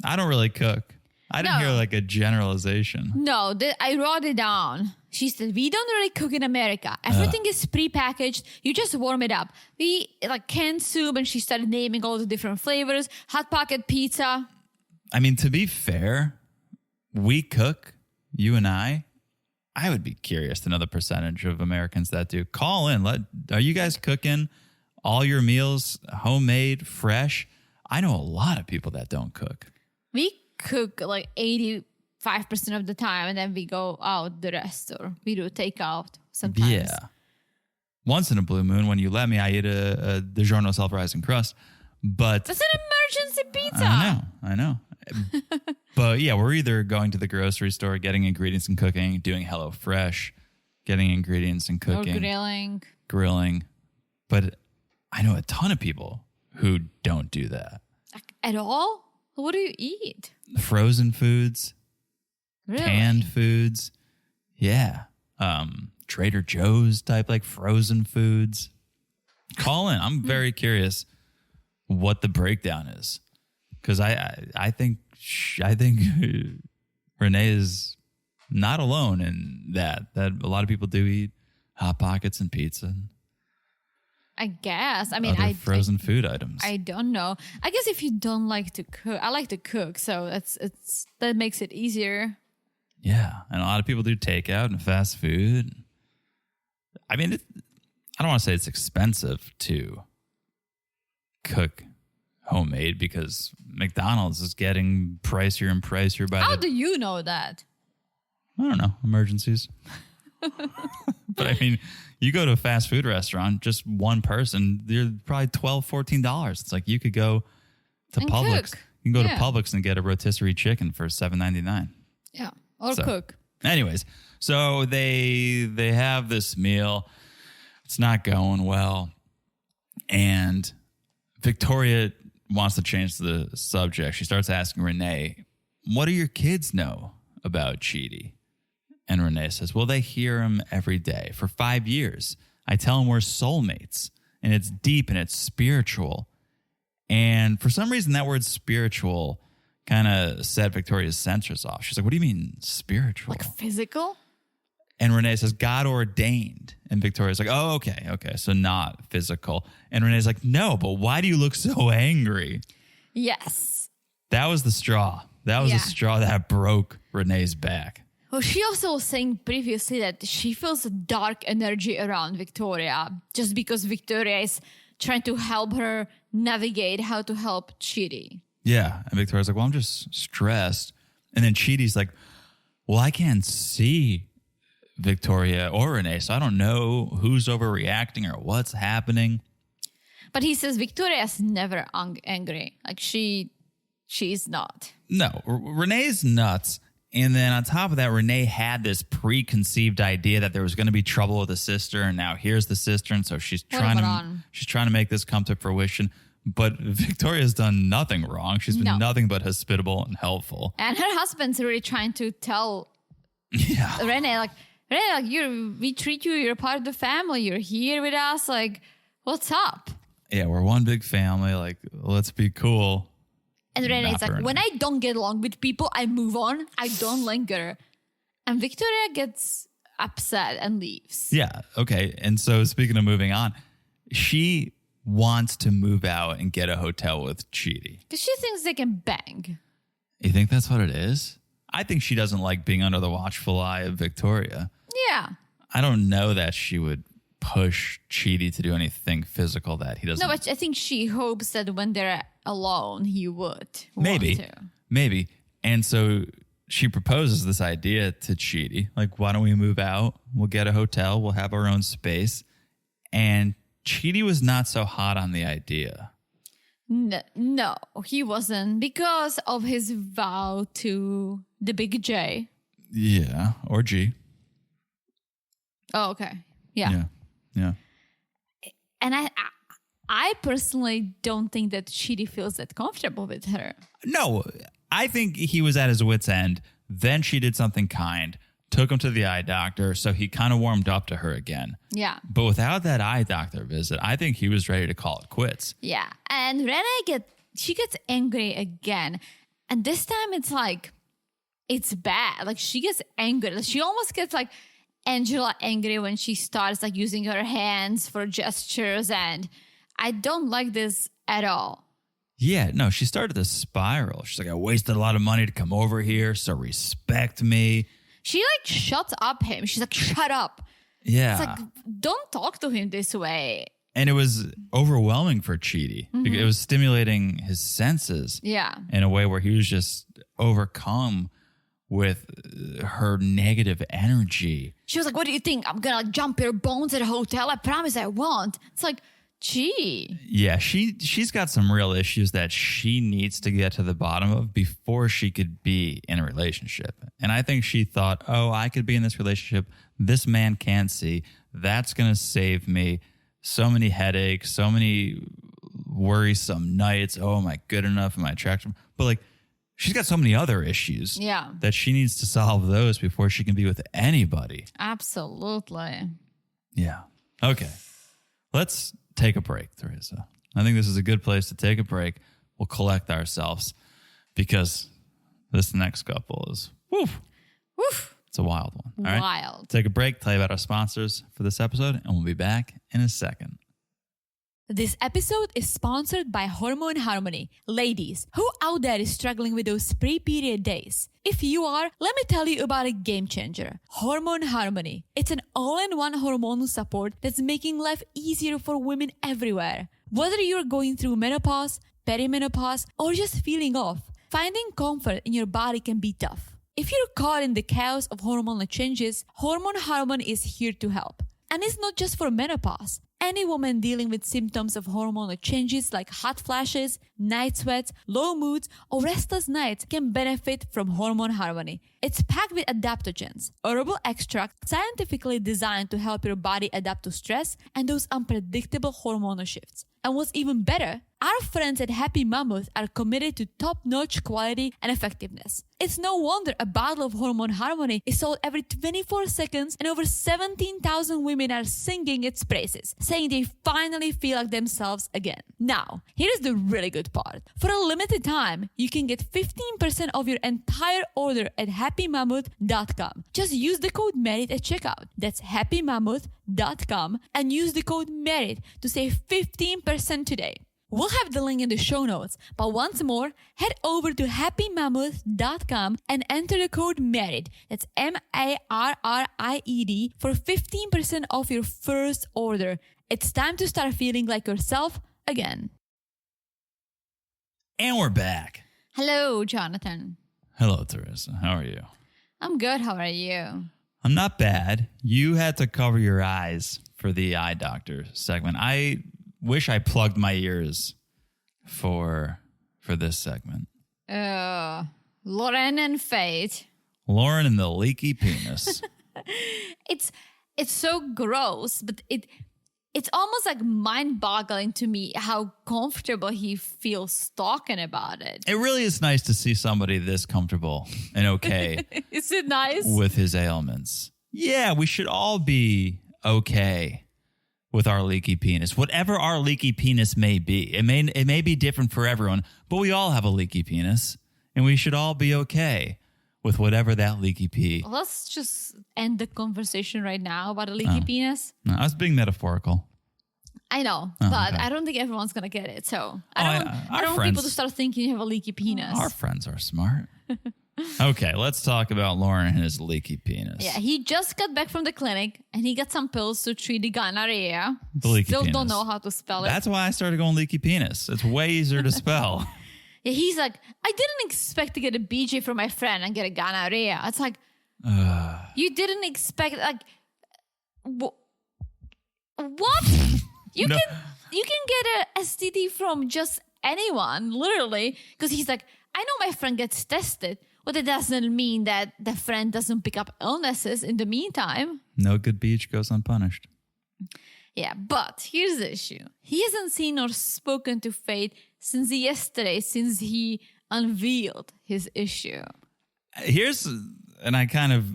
Speaker 1: I don't really cook. I didn't hear like a generalization.
Speaker 2: No, I wrote it down. She said, we don't really cook in America. Everything is prepackaged. You just warm it up. We like canned soup, and she started naming all the different flavors. Hot Pocket pizza.
Speaker 1: I mean, to be fair, we cook, you and I would be curious to know the percentage of Americans that do. Call in. Are you guys cooking all your meals homemade, fresh? I know a lot of people that don't cook.
Speaker 2: We cook like 85% of the time, and then we go out the rest, or we do takeout sometimes.
Speaker 1: Yeah. Once in a blue moon, when you let me, I eat a DiGiorno self-rising crust. But
Speaker 2: that's an emergency pizza.
Speaker 1: I know. But yeah, we're either going to the grocery store, getting ingredients and cooking, doing HelloFresh, getting ingredients and cooking.
Speaker 2: Or
Speaker 1: grilling. But I know a ton of people who don't do that.
Speaker 2: Like, at all? What do you eat?
Speaker 1: Frozen foods.
Speaker 2: Really?
Speaker 1: Canned foods. Yeah. Trader Joe's type, like frozen foods. Call in. I'm very curious what the breakdown is. Because I think Renee is not alone in that a lot of people do eat Hot Pockets and pizza.
Speaker 2: I guess. I mean,
Speaker 1: other frozen food items.
Speaker 2: I don't know. I guess if you don't like to cook, I like to cook, so that makes it easier.
Speaker 1: Yeah, and a lot of people do takeout and fast food. I mean, I don't want to say it's expensive to cook homemade because McDonald's is getting pricier and pricier by
Speaker 2: How do you know that?
Speaker 1: I don't know, emergencies. But I mean, you go to a fast food restaurant, just one person, you're probably $12, $14. It's like you could go to
Speaker 2: and
Speaker 1: Publix.
Speaker 2: Cook.
Speaker 1: You can go to Publix and get a rotisserie chicken for $7.99.
Speaker 2: Yeah, or cook.
Speaker 1: Anyways, so they have this meal. It's not going well. And Victoria wants to change the subject. She starts asking Renee, what do your kids know about Chidi? And Renee says, well, they hear him every day for 5 years. I tell them we're soulmates, and it's deep and it's spiritual. And for some reason, that word spiritual kind of set Victoria's sensors off. She's like, what do you mean spiritual?
Speaker 2: Like physical?
Speaker 1: And Renee says, God ordained. And Victoria's like, oh, okay. So not physical. And Renee's like, no, but why do you look so angry?
Speaker 2: Yes.
Speaker 1: That was the straw. That was the straw that broke Renee's back.
Speaker 2: Well, she also was saying previously that she feels a dark energy around Victoria just because Victoria is trying to help her navigate how to help Chidi.
Speaker 1: Yeah. And Victoria's like, well, I'm just stressed. And then Chidi's like, well, I can't see Victoria or Renee, so I don't know who's overreacting or what's happening.
Speaker 2: But he says Victoria's never angry. Like she's not.
Speaker 1: No, Renee's nuts. And then on top of that, Renee had this preconceived idea that there was going to be trouble with the sister, and now here's the sister, and so she's trying to make this come to fruition. But Victoria's done nothing wrong. She's been nothing but hospitable and helpful.
Speaker 2: And her husband's really trying to tell Renee, like, we treat you, you're a part of the family, you're here with us, like, what's up?
Speaker 1: Yeah, we're one big family, like, let's be cool.
Speaker 2: And Rayne is like, when I don't get along with people, I move on. I don't linger. And Victoria gets upset and leaves.
Speaker 1: Yeah. Okay. And so speaking of moving on, she wants to move out and get a hotel with Chidi.
Speaker 2: Because she thinks they can bang.
Speaker 1: You think that's what it is? I think she doesn't like being under the watchful eye of Victoria.
Speaker 2: Yeah.
Speaker 1: I don't know that she would push Chidi to do anything physical that he doesn't.
Speaker 2: No, but I think she hopes that when they're alone, he would
Speaker 1: Maybe.
Speaker 2: want to.
Speaker 1: Maybe. And so she proposes this idea to Chidi. Like, why don't we move out? We'll get a hotel. We'll have our own space. And Chidi was not so hot on the idea.
Speaker 2: No, he wasn't, because of his vow to the big J.
Speaker 1: Yeah. Or G.
Speaker 2: Oh, okay. Yeah. And I personally don't think that Chidi feels that comfortable with her.
Speaker 1: No, I think he was at his wit's end. Then she did something kind, took him to the eye doctor, so he kind of warmed up to her again.
Speaker 2: Yeah.
Speaker 1: But without that eye doctor visit, I think he was ready to call it quits.
Speaker 2: Yeah. And Rayne she gets angry again. And this time it's like, it's bad. Like, she gets angry. Like, she almost gets like Angela angry when she starts like using her hands for gestures. And I don't like this at all.
Speaker 1: Yeah, no, she started to spiral. She's like, I wasted a lot of money to come over here, so respect me.
Speaker 2: She like shuts up him. She's like, shut up.
Speaker 1: Yeah.
Speaker 2: It's like, don't talk to him this way.
Speaker 1: And it was overwhelming for Chidi. It was stimulating his senses.
Speaker 2: Yeah.
Speaker 1: In a way where he was just overcome with her negative energy.
Speaker 2: She was like, what do you think? I'm going to jump your bones at a hotel? I promise I won't. It's like, gee.
Speaker 1: Yeah, she's got some real issues that she needs to get to the bottom of before she could be in a relationship. And I think she thought, oh, I could be in this relationship. This man can't see. That's going to save me so many headaches, so many worrisome nights. Oh, am I good enough? Am I attractive? But like, she's got so many other issues that she needs to solve those before she can be with anybody.
Speaker 2: Absolutely.
Speaker 1: Yeah. Okay. Let's take a break, Teresa. I think this is a good place to take a break. We'll collect ourselves because this next couple is, woof. It's a wild one. All right?
Speaker 2: Wild.
Speaker 1: Take a break, tell you about our sponsors for this episode, and we'll be back in a second.
Speaker 2: This episode is sponsored by Hormone Harmony. Ladies, who out there is struggling with those pre-period days? If you are, let me tell you about a game changer. Hormone Harmony. It's an all-in-one hormonal support that's making life easier for women everywhere. Whether you're going through menopause, perimenopause, or just feeling off, finding comfort in your body can be tough. If you're caught in the chaos of hormonal changes, Hormone Harmony is here to help. And it's not just for menopause. Any woman dealing with symptoms of hormonal changes like hot flashes, night sweats, low moods, or restless nights can benefit from Hormone Harmony. It's packed with adaptogens, herbal extract scientifically designed to help your body adapt to stress and those unpredictable hormonal shifts. And what's even better, our friends at Happy Mammoth are committed to top-notch quality and effectiveness. It's no wonder a bottle of Hormone Harmony is sold every 24 seconds and over 17,000 women are singing its praises, saying they finally feel like themselves again. Now, here's the really good part. For a limited time, you can get 15% of your entire order at happymammoth.com. Just use the code MERIT at checkout. That's happymammoth.com and use the code MERIT to save 15% today. We'll have the link in the show notes, but once more, head over to happymammoth.com and enter the code MERIT, that's MARRIED, for 15% off your first order. It's time to start feeling like yourself again.
Speaker 1: And we're back.
Speaker 2: Hello, Jonathan.
Speaker 1: Hello, Teresa. How are you?
Speaker 2: I'm good. How are you?
Speaker 1: I'm not bad. You had to cover your eyes for the eye doctor segment. I wish I plugged my ears for this segment.
Speaker 2: Loren and Fate.
Speaker 1: Loren and the leaky penis.
Speaker 2: It's so gross, but it's almost like mind-boggling to me how comfortable he feels talking about it.
Speaker 1: It really is nice to see somebody this comfortable and okay.
Speaker 2: Is it nice?
Speaker 1: With his ailments. Yeah, we should all be okay with our leaky penis. Whatever our leaky penis may be. It may be different for everyone, but we all have a leaky penis, and we should all be okay with whatever that leaky pee.
Speaker 2: Let's just end the conversation right now about a leaky penis.
Speaker 1: No, I was being metaphorical.
Speaker 2: I know, but okay. I don't think everyone's going to get it. So I don't want people to start thinking you have a leaky penis.
Speaker 1: Our friends are smart. Okay, let's talk about Loren and his leaky penis.
Speaker 2: Yeah, he just got back from the clinic and he got some pills to treat the gonorrhea.
Speaker 1: The leaky
Speaker 2: Still
Speaker 1: penis.
Speaker 2: don't know how to spell it.
Speaker 1: That's why I started going leaky penis. It's way easier to spell.
Speaker 2: Yeah, he's like, I didn't expect to get a BJ from my friend and get a gonorrhea. It's like, you didn't expect, like, what? You can get a STD from just anyone, literally, because he's like, I know my friend gets tested, but it doesn't mean that the friend doesn't pick up illnesses in the meantime.
Speaker 1: No good beach goes unpunished.
Speaker 2: Yeah, but here's the issue. He hasn't seen or spoken to Faith since yesterday, since he unveiled his issue. And I kind of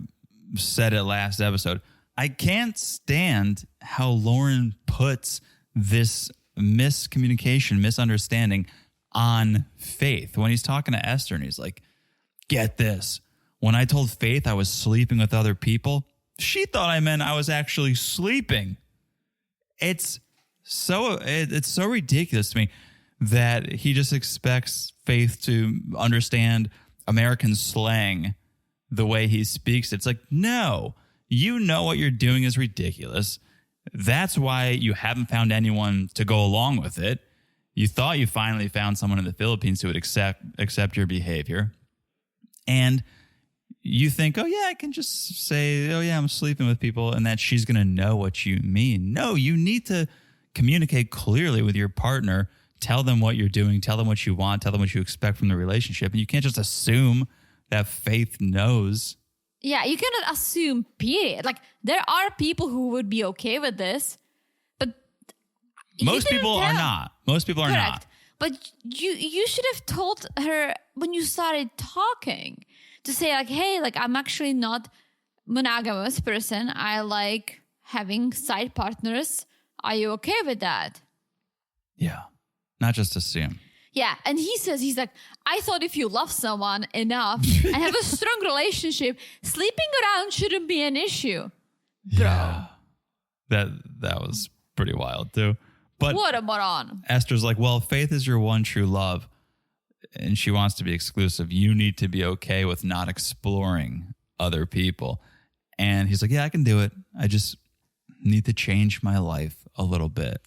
Speaker 2: said it last episode, I can't stand how Loren puts this misunderstanding on Faith. When he's talking to Esther and he's like, get this. When I told Faith I was sleeping with other people, she thought I meant I was actually sleeping. It's so ridiculous to me that he just expects Faith to understand American slang the way he speaks. It's like, no, you know what you're doing is ridiculous. That's why you haven't found anyone to go along with it. You thought you finally found someone in the Philippines who would accept your behavior. And you think, oh, yeah, I can just say, oh, yeah, I'm sleeping with people, and that she's going to know what you mean. No, you need to communicate clearly with your partner. Tell them what you're doing. Tell them what you want. Tell them what you expect from the relationship. And you can't just assume that Faith knows. Yeah, you cannot assume, period. Like, there are people who would be okay with this, but
Speaker 1: most people are not. Most people are not.
Speaker 2: But you should have told her when you started talking to say, like, hey, like, I'm actually not monogamous person. I like having side partners. Are you okay with that?
Speaker 1: Yeah. Not just assume.
Speaker 2: Yeah. And he says, he's like, I thought if you love someone enough and have a strong relationship, sleeping around shouldn't be an issue. Bro.
Speaker 1: Yeah. That was pretty wild too. But
Speaker 2: what a moron.
Speaker 1: Esther's like, well, Faith is your one true love and she wants to be exclusive. You need to be okay with not exploring other people. And he's like, yeah, I can do it. I just need to change my life a little bit.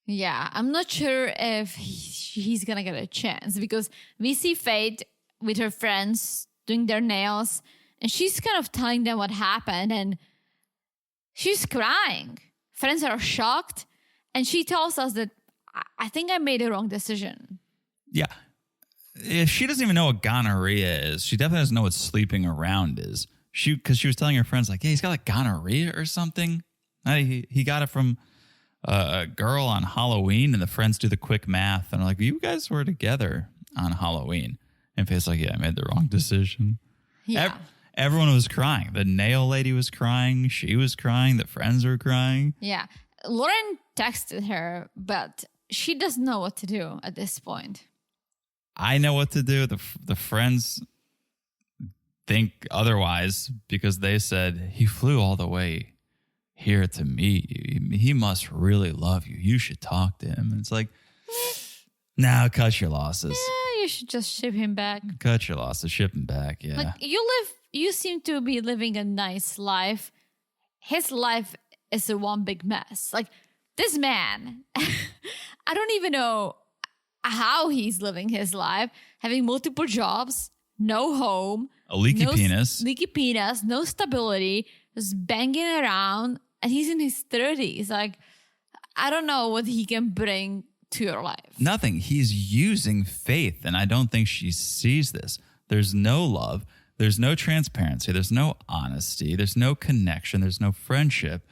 Speaker 2: Yeah, I'm not sure if he's going to get a chance because we see Faith with her friends doing their nails and she's kind of telling them what happened and she's crying. Friends are shocked and she tells us that I think I made a wrong decision.
Speaker 1: Yeah. If she doesn't even know what gonorrhea is, she definitely doesn't know what sleeping around is. Because she was telling her friends, like, yeah, he's got like gonorrhea or something. He got it from a girl on Halloween, and the friends do the quick math and are like, you guys were together on Halloween. And Faith's like, yeah, I made the wrong decision.
Speaker 2: Yeah.
Speaker 1: Everyone was crying. The nail lady was crying. She was crying. The friends were crying.
Speaker 2: Yeah. Loren texted her, but she doesn't know what to do at this point.
Speaker 1: I know what to do. The friends think otherwise because they said he flew all the way here to meet you. He must really love you. You should talk to him. And it's like, now cut your losses.
Speaker 2: Yeah, you should just ship him back.
Speaker 1: Cut your losses, ship him back. Yeah.
Speaker 2: Like you seem to be living a nice life. His life is a one big mess. Like this man, I don't even know how he's living his life, having multiple jobs, no home,
Speaker 1: a leaky penis,
Speaker 2: no stability, just banging around, and he's in his 30s. Like, I don't know what he can bring to your life.
Speaker 1: Nothing. He's using Faith, and I don't think she sees this. There's no love. There's no transparency. There's no honesty. There's no connection. There's no friendship.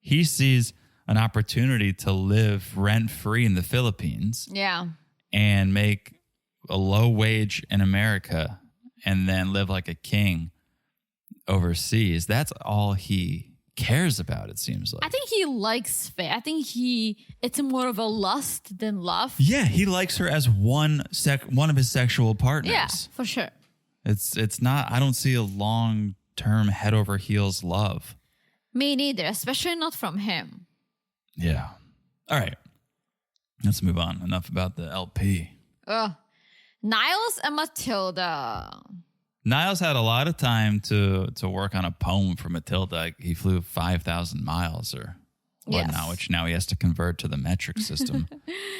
Speaker 1: He sees an opportunity to live rent-free in the Philippines.
Speaker 2: Yeah.
Speaker 1: And make a low wage in America and then live like a king overseas. That's all he cares about, it seems like.
Speaker 2: I think he likes Veah. I think it's more of a lust than love.
Speaker 1: Yeah, he likes her as one of his sexual partners.
Speaker 2: Yeah, for sure.
Speaker 1: It's not, I don't see a long-term head over heels love.
Speaker 2: Me neither, especially not from him.
Speaker 1: Yeah. All right. Let's move on. Enough about the LP.
Speaker 2: Niles and Matilda.
Speaker 1: Niles had a lot of time to work on a poem for Matilda. He flew 5,000 miles or whatnot,
Speaker 2: Yes.
Speaker 1: which now he has to convert to the metric system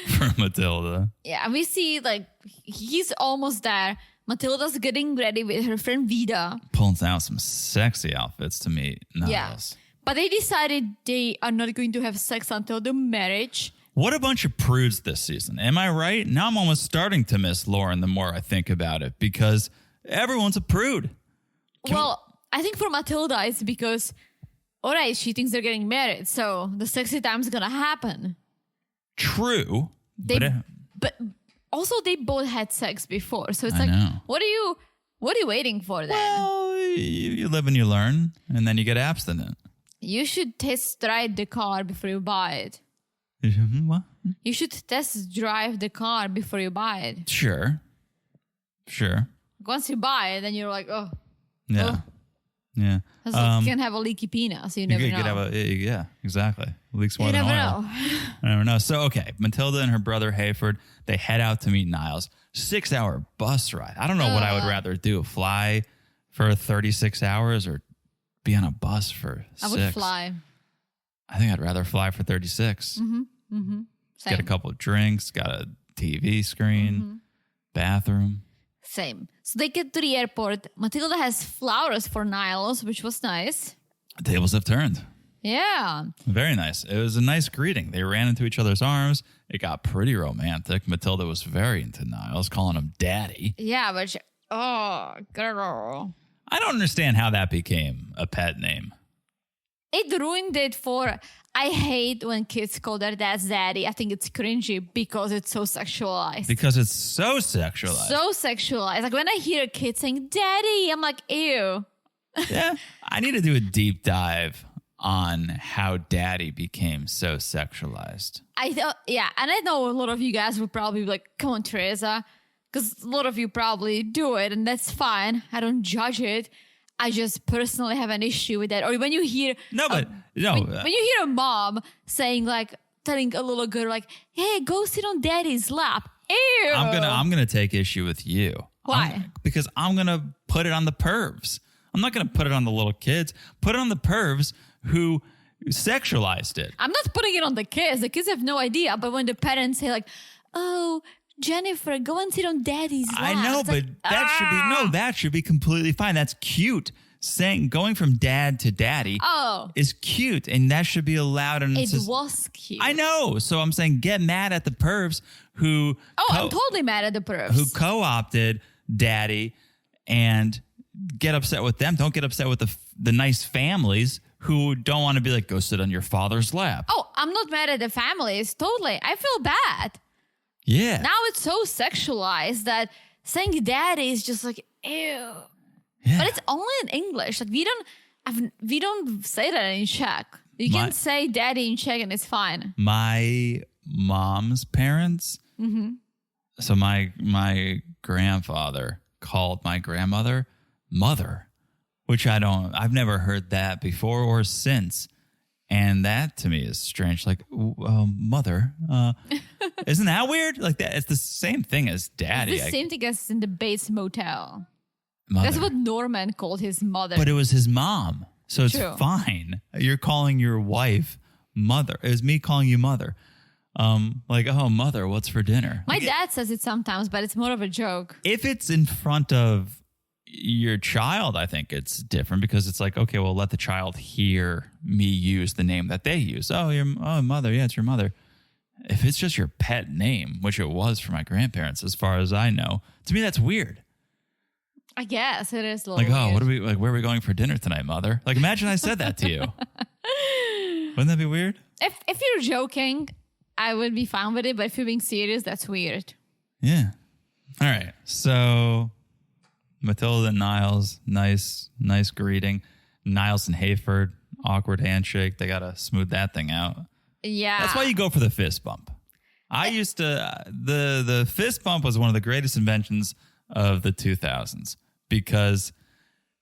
Speaker 1: for Matilda.
Speaker 2: Yeah, we see like he's almost there. Matilda's getting ready with her friend Veah.
Speaker 1: Pulling out some sexy outfits to meet Niles.
Speaker 2: Yeah. But they decided they are not going to have sex until the marriage.
Speaker 1: What a bunch of prudes this season. Am I right? Now I'm almost starting to miss Loren the more I think about it because everyone's a prude.
Speaker 2: I think for Matilda, it's because, all right, she thinks they're getting married, so the sexy time's going to happen.
Speaker 1: True.
Speaker 2: But also they both had sex before, so it's
Speaker 1: I
Speaker 2: like,
Speaker 1: know.
Speaker 2: what are you waiting for then?
Speaker 1: Well, you live and you learn, and then you get abstinent.
Speaker 2: You should test drive the car before you buy it.
Speaker 1: What?
Speaker 2: You should test drive the car before you buy it.
Speaker 1: Sure.
Speaker 2: Once you buy it, then you're like, oh.
Speaker 1: Yeah.
Speaker 2: Oh.
Speaker 1: Yeah.
Speaker 2: It's like you can have a leaky penis. You never know.
Speaker 1: Yeah, exactly. Leaks more
Speaker 2: You
Speaker 1: than
Speaker 2: never
Speaker 1: oil.
Speaker 2: know.
Speaker 1: I never know. So, okay, Matilda and her brother Hayford, they head out to meet Niles. 6-hour bus ride. I don't know what I would rather do. Fly for 36 hours or be on a bus for 6.
Speaker 2: I would fly.
Speaker 1: I think I'd rather fly for 36.
Speaker 2: Same.
Speaker 1: Get a couple of drinks, got a TV screen, bathroom.
Speaker 2: Same. So they get to the airport. Matilda has flowers for Niles, which was nice.
Speaker 1: The tables have turned.
Speaker 2: Yeah.
Speaker 1: Very nice. It was a nice greeting. They ran into each other's arms. It got pretty romantic. Matilda was very into Niles, calling him daddy.
Speaker 2: Yeah, but girl.
Speaker 1: I don't understand how that became a pet name.
Speaker 2: It ruined it for... I hate when kids call their dads daddy. I think it's cringy because it's so sexualized.
Speaker 1: Because it's so sexualized.
Speaker 2: So sexualized. Like when I hear a kid saying daddy, I'm like, ew.
Speaker 1: Yeah. I need to do a deep dive on how daddy became so sexualized.
Speaker 2: And I know a lot of you guys would probably be like, come on, Teresa. Because a lot of you probably do it, and that's fine. I don't judge it. I just personally have an issue with that. Or when you hear... when you hear a mom saying like, telling a little girl like, hey, go sit on daddy's lap. Ew.
Speaker 1: I'm gonna take issue with you.
Speaker 2: Why?
Speaker 1: Because I'm gonna put it on the pervs. I'm not gonna put it on the little kids. Put it on the pervs who sexualized it.
Speaker 2: I'm not putting it on the kids. The kids have no idea. But when the parents say like, oh, Jennifer, go and sit on daddy's lap.
Speaker 1: I know, but that should be completely fine. That's cute. Going from dad to daddy is cute, and that should be allowed. And
Speaker 2: it was cute.
Speaker 1: I know. So I'm saying get mad at the pervs who...
Speaker 2: I'm totally mad at the pervs.
Speaker 1: Who co-opted daddy and get upset with them. Don't get upset with the nice families who don't want to be like, go sit on your father's lap.
Speaker 2: Oh, I'm not mad at the families. Totally. I feel bad.
Speaker 1: Yeah.
Speaker 2: Now it's so sexualized that saying daddy is just like, ew.
Speaker 1: Yeah.
Speaker 2: But it's only in English. Like we don't say that in Czech. You can say daddy in Czech and it's fine.
Speaker 1: My mom's parents. Mm-hmm. So my grandfather called my grandmother mother, which I've never heard that before or since. And that to me is strange. Like, mother, isn't that weird? Like that, it's the same thing as daddy.
Speaker 2: It's the same thing as in the Bates Motel.
Speaker 1: Mother.
Speaker 2: That's what Norman called his mother.
Speaker 1: But it was his mom, so it's
Speaker 2: True.
Speaker 1: fine. You're calling your wife mother. It was me calling you mother. Like, oh, mother, what's for dinner?
Speaker 2: My dad says it sometimes, but it's more of a joke.
Speaker 1: If it's in front of your child, I think it's different because it's like, okay, well, let the child hear me use the name that they use. Oh, mother. Yeah, it's your mother. If it's just your pet name, which it was for my grandparents, as far as I know, to me, that's weird.
Speaker 2: I guess it is a little
Speaker 1: like,
Speaker 2: weird.
Speaker 1: Where are we going for dinner tonight, mother? Like, imagine I said that to you. Wouldn't that be weird?
Speaker 2: If you're joking, I would be fine with it. But if you're being serious, that's weird.
Speaker 1: Yeah. All right. So Matilda and Niles, nice greeting. Niles and Hayford, awkward handshake. They got to smooth that thing out.
Speaker 2: Yeah.
Speaker 1: That's why you go for the fist bump. I used to, the fist bump was one of the greatest inventions of the 2000s because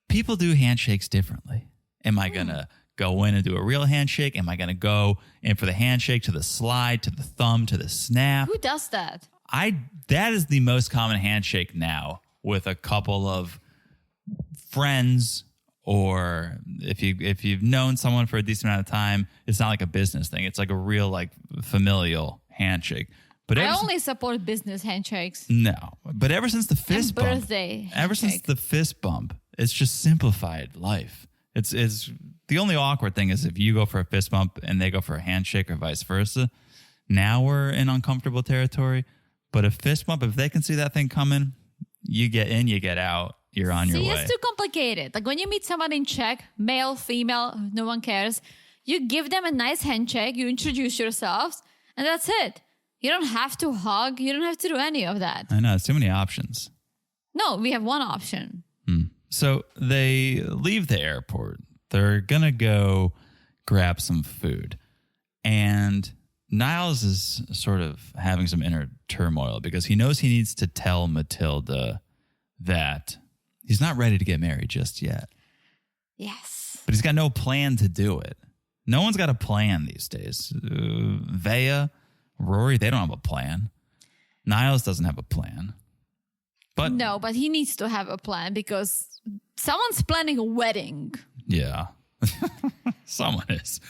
Speaker 1: people do handshakes differently. Am I going to go in and do a real handshake? Am I going to go in for the handshake to the slide, to the thumb, to the snap?
Speaker 2: Who does that?
Speaker 1: That is the most common handshake now with a couple of friends, or if you've known someone for a decent amount of time. It's not like a business thing. It's like a real like familial handshake. But
Speaker 2: I only support business handshakes.
Speaker 1: No, but ever since the fist bump,
Speaker 2: handshake.
Speaker 1: since the fist bump, it's just simplified life. It's the only awkward thing is if you go for a fist bump and they go for a handshake or vice versa. Now we're in uncomfortable territory. But a fist bump, if they can see that thing coming, you get in, you get out, you're on your way.
Speaker 2: It's too complicated. Like when you meet someone in Czech, male, female, no one cares. You give them a nice handshake, you introduce yourselves, and that's it. You don't have to hug. You don't have to do any of that.
Speaker 1: I know, it's too many options.
Speaker 2: No, we have one option.
Speaker 1: So they leave the airport. They're going to go grab some food. And Niles is sort of having some inner turmoil because he knows he needs to tell Matilda that he's not ready to get married just yet.
Speaker 2: Yes.
Speaker 1: But he's got no plan to do it. No one's got a plan these days. Veah, Rory, they don't have a plan. Niles doesn't have a plan. But
Speaker 2: no, but he needs to have a plan because someone's planning a wedding.
Speaker 1: Yeah. Someone is.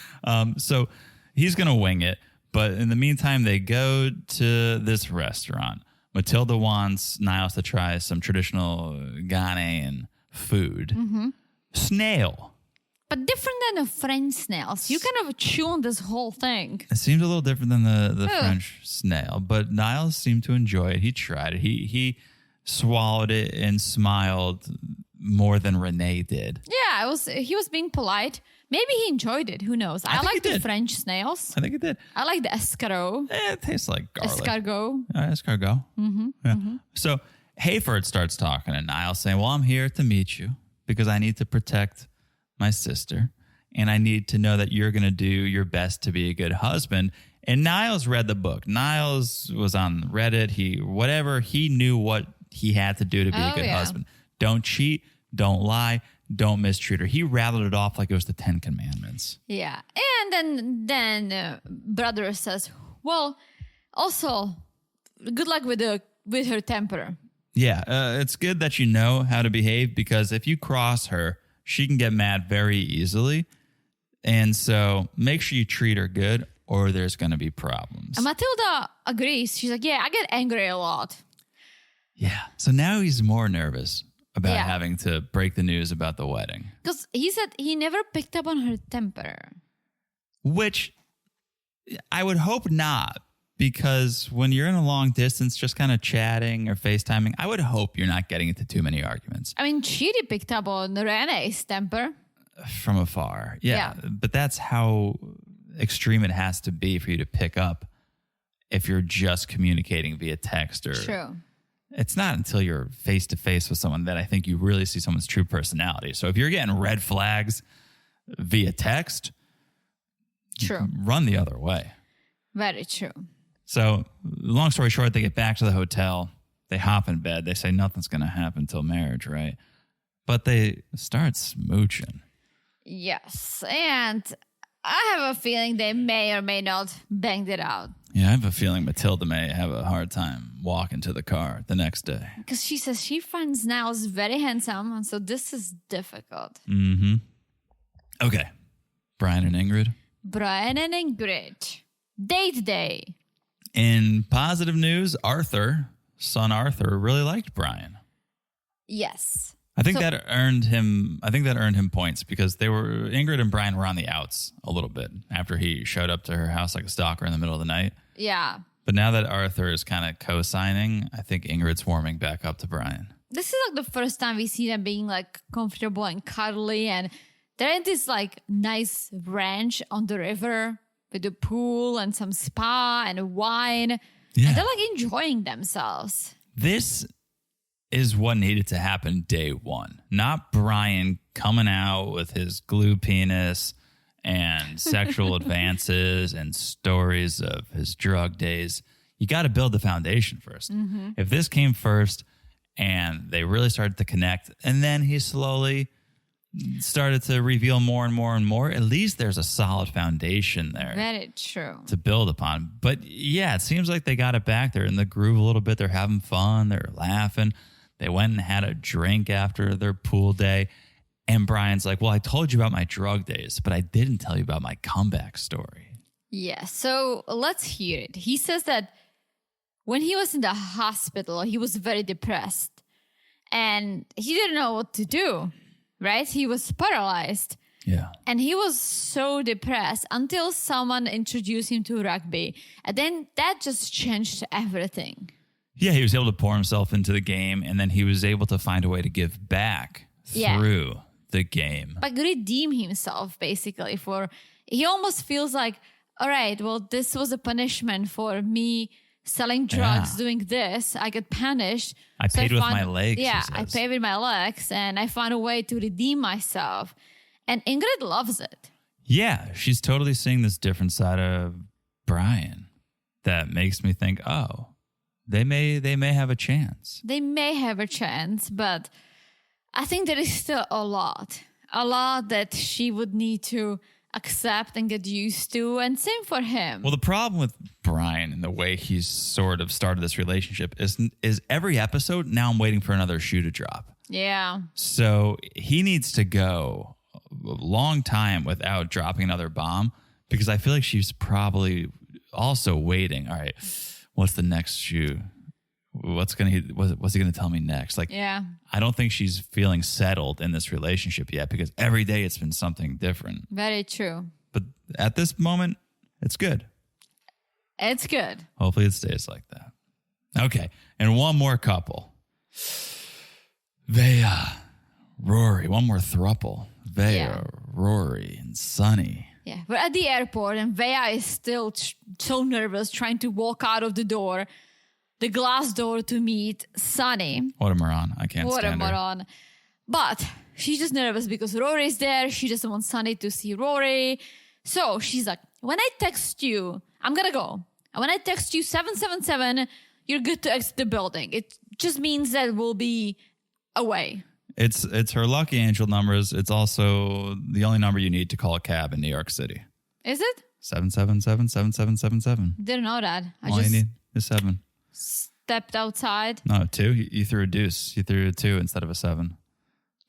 Speaker 1: So he's going to wing it. But in the meantime, they go to this restaurant. Matilda wants Niles to try some traditional Ghanaian food. Snail.
Speaker 2: But different than the French snails. You kind of chew on this whole thing.
Speaker 1: It seemed a little different than the French snail. But Niles seemed to enjoy it. He tried it. He swallowed it and smiled more than Rayne did.
Speaker 2: Yeah, he was being polite. Maybe he enjoyed it. Who knows? I like the French snails.
Speaker 1: I think it did.
Speaker 2: I like the escargot.
Speaker 1: It tastes like garlic.
Speaker 2: Escargot.
Speaker 1: Escargot. So Hayford starts talking to Niles saying, well, I'm here to meet you because I need to protect my sister. And I need to know that you're going to do your best to be a good husband. And Niles read the book. Niles was on Reddit. He knew what he had to do to be a good husband. Don't cheat. Don't lie. Don't mistreat her. He rattled it off like it was the 10 Commandments.
Speaker 2: Yeah. And then brother says, well, also, good luck with her temper.
Speaker 1: Yeah. It's good that you know how to behave because if you cross her, she can get mad very easily. And so make sure you treat her good or there's going to be problems.
Speaker 2: And Matilda agrees. She's like, yeah, I get angry a lot.
Speaker 1: Yeah. So now he's more nervous about having to break the news about the wedding.
Speaker 2: Because he said he never picked up on her temper.
Speaker 1: Which I would hope not, because when you're in a long distance, just kind of chatting or FaceTiming, I would hope you're not getting into too many arguments.
Speaker 2: I mean, Chidi picked up on Rayne's temper.
Speaker 1: From afar. Yeah. But that's how extreme it has to be for you to pick up if you're just communicating via text or...
Speaker 2: True.
Speaker 1: It's not until you're face-to-face with someone that I think you really see someone's true personality. So if you're getting red flags via text,
Speaker 2: true,
Speaker 1: run the other way.
Speaker 2: Very true.
Speaker 1: So long story short, they get back to the hotel. They hop in bed. They say nothing's going to happen until marriage, right? But they start smooching.
Speaker 2: Yes. And I have a feeling they may or may not bang it out.
Speaker 1: Yeah, I have a feeling Matilda may have a hard time walking to the car the next day.
Speaker 2: Because she says she finds Niles very handsome, and so this is difficult.
Speaker 1: Mm-hmm. Okay. Brian and Ingrid.
Speaker 2: Brian and Ingrid. Date day.
Speaker 1: In positive news, son Arthur, really liked Brian.
Speaker 2: Yes.
Speaker 1: I think that earned him points because Ingrid and Brian were on the outs a little bit after he showed up to her house like a stalker in the middle of the night.
Speaker 2: Yeah.
Speaker 1: But now that Arthur is kind of co-signing, I think Ingrid's warming back up to Brian.
Speaker 2: This is like the first time we see them being like comfortable and cuddly, and they're in this like nice ranch on the river with a pool and some spa and wine. Yeah. And they're like enjoying themselves.
Speaker 1: This is what needed to happen day one. Not Brian coming out with his glue penis, and sexual advances and stories of his drug days, you got to build the foundation first. If this came first and they really started to connect, and then he slowly started to reveal more and more and more, at least there's a solid foundation there.
Speaker 2: Very true.
Speaker 1: To build upon. But yeah, it seems like they got it back. They're in the groove a little bit. They're having fun. They're laughing. They went and had a drink after their pool day. And Brian's like, well, I told you about my drug days, but I didn't tell you about my comeback story.
Speaker 2: Yeah, so let's hear it. He says that when he was in the hospital, he was very depressed and he didn't know what to do, right? He was paralyzed.
Speaker 1: Yeah.
Speaker 2: And he was so depressed until someone introduced him to rugby. And then that just changed everything.
Speaker 1: Yeah, he was able to pour himself into the game, and then he was able to find a way to give back through the game.
Speaker 2: Like redeem himself, basically. He almost feels like, all right, well, this was a punishment for me selling drugs, doing this. I got punished.
Speaker 1: I paid with my legs.
Speaker 2: Yeah, I paid with my legs, and I found a way to redeem myself. And Ingrid loves it.
Speaker 1: Yeah, she's totally seeing this different side of Brian that makes me think, oh, they may have a chance.
Speaker 2: They may have a chance, but I think there is still a lot that she would need to accept and get used to, and same for him.
Speaker 1: Well, the problem with Brian and the way he's sort of started this relationship is every episode, now I'm waiting for another shoe to drop.
Speaker 2: Yeah.
Speaker 1: So he needs to go a long time without dropping another bomb, because I feel like she's probably also waiting. All right, what's the next shoe? What's he gonna tell me next? Like,
Speaker 2: yeah,
Speaker 1: I don't think she's feeling settled in this relationship yet, because every day it's been something different.
Speaker 2: Very true.
Speaker 1: But at this moment, it's good.
Speaker 2: It's good.
Speaker 1: Hopefully it stays like that. Okay, and one more couple. Veah, Rory, one more throuple. Veah, Rory, and Sunny.
Speaker 2: Yeah, we're at the airport, and Veah is still so nervous, trying to walk out of the glass door to meet Sunny.
Speaker 1: What a moron. I can't stand her.
Speaker 2: What a moron. But she's just nervous because Rory's there. She doesn't want Sunny to see Rory. So she's like, when I text you, I'm going to go. And when I text you 777, you're good to exit the building. It just means that we'll be away.
Speaker 1: It's her lucky angel numbers. It's also the only number you need to call a cab in New York City.
Speaker 2: Is it?
Speaker 1: 777-7777.
Speaker 2: Didn't know that.
Speaker 1: All you need is 7.
Speaker 2: Stepped outside.
Speaker 1: No, 2. You threw a deuce. You threw a 2 instead of a 7.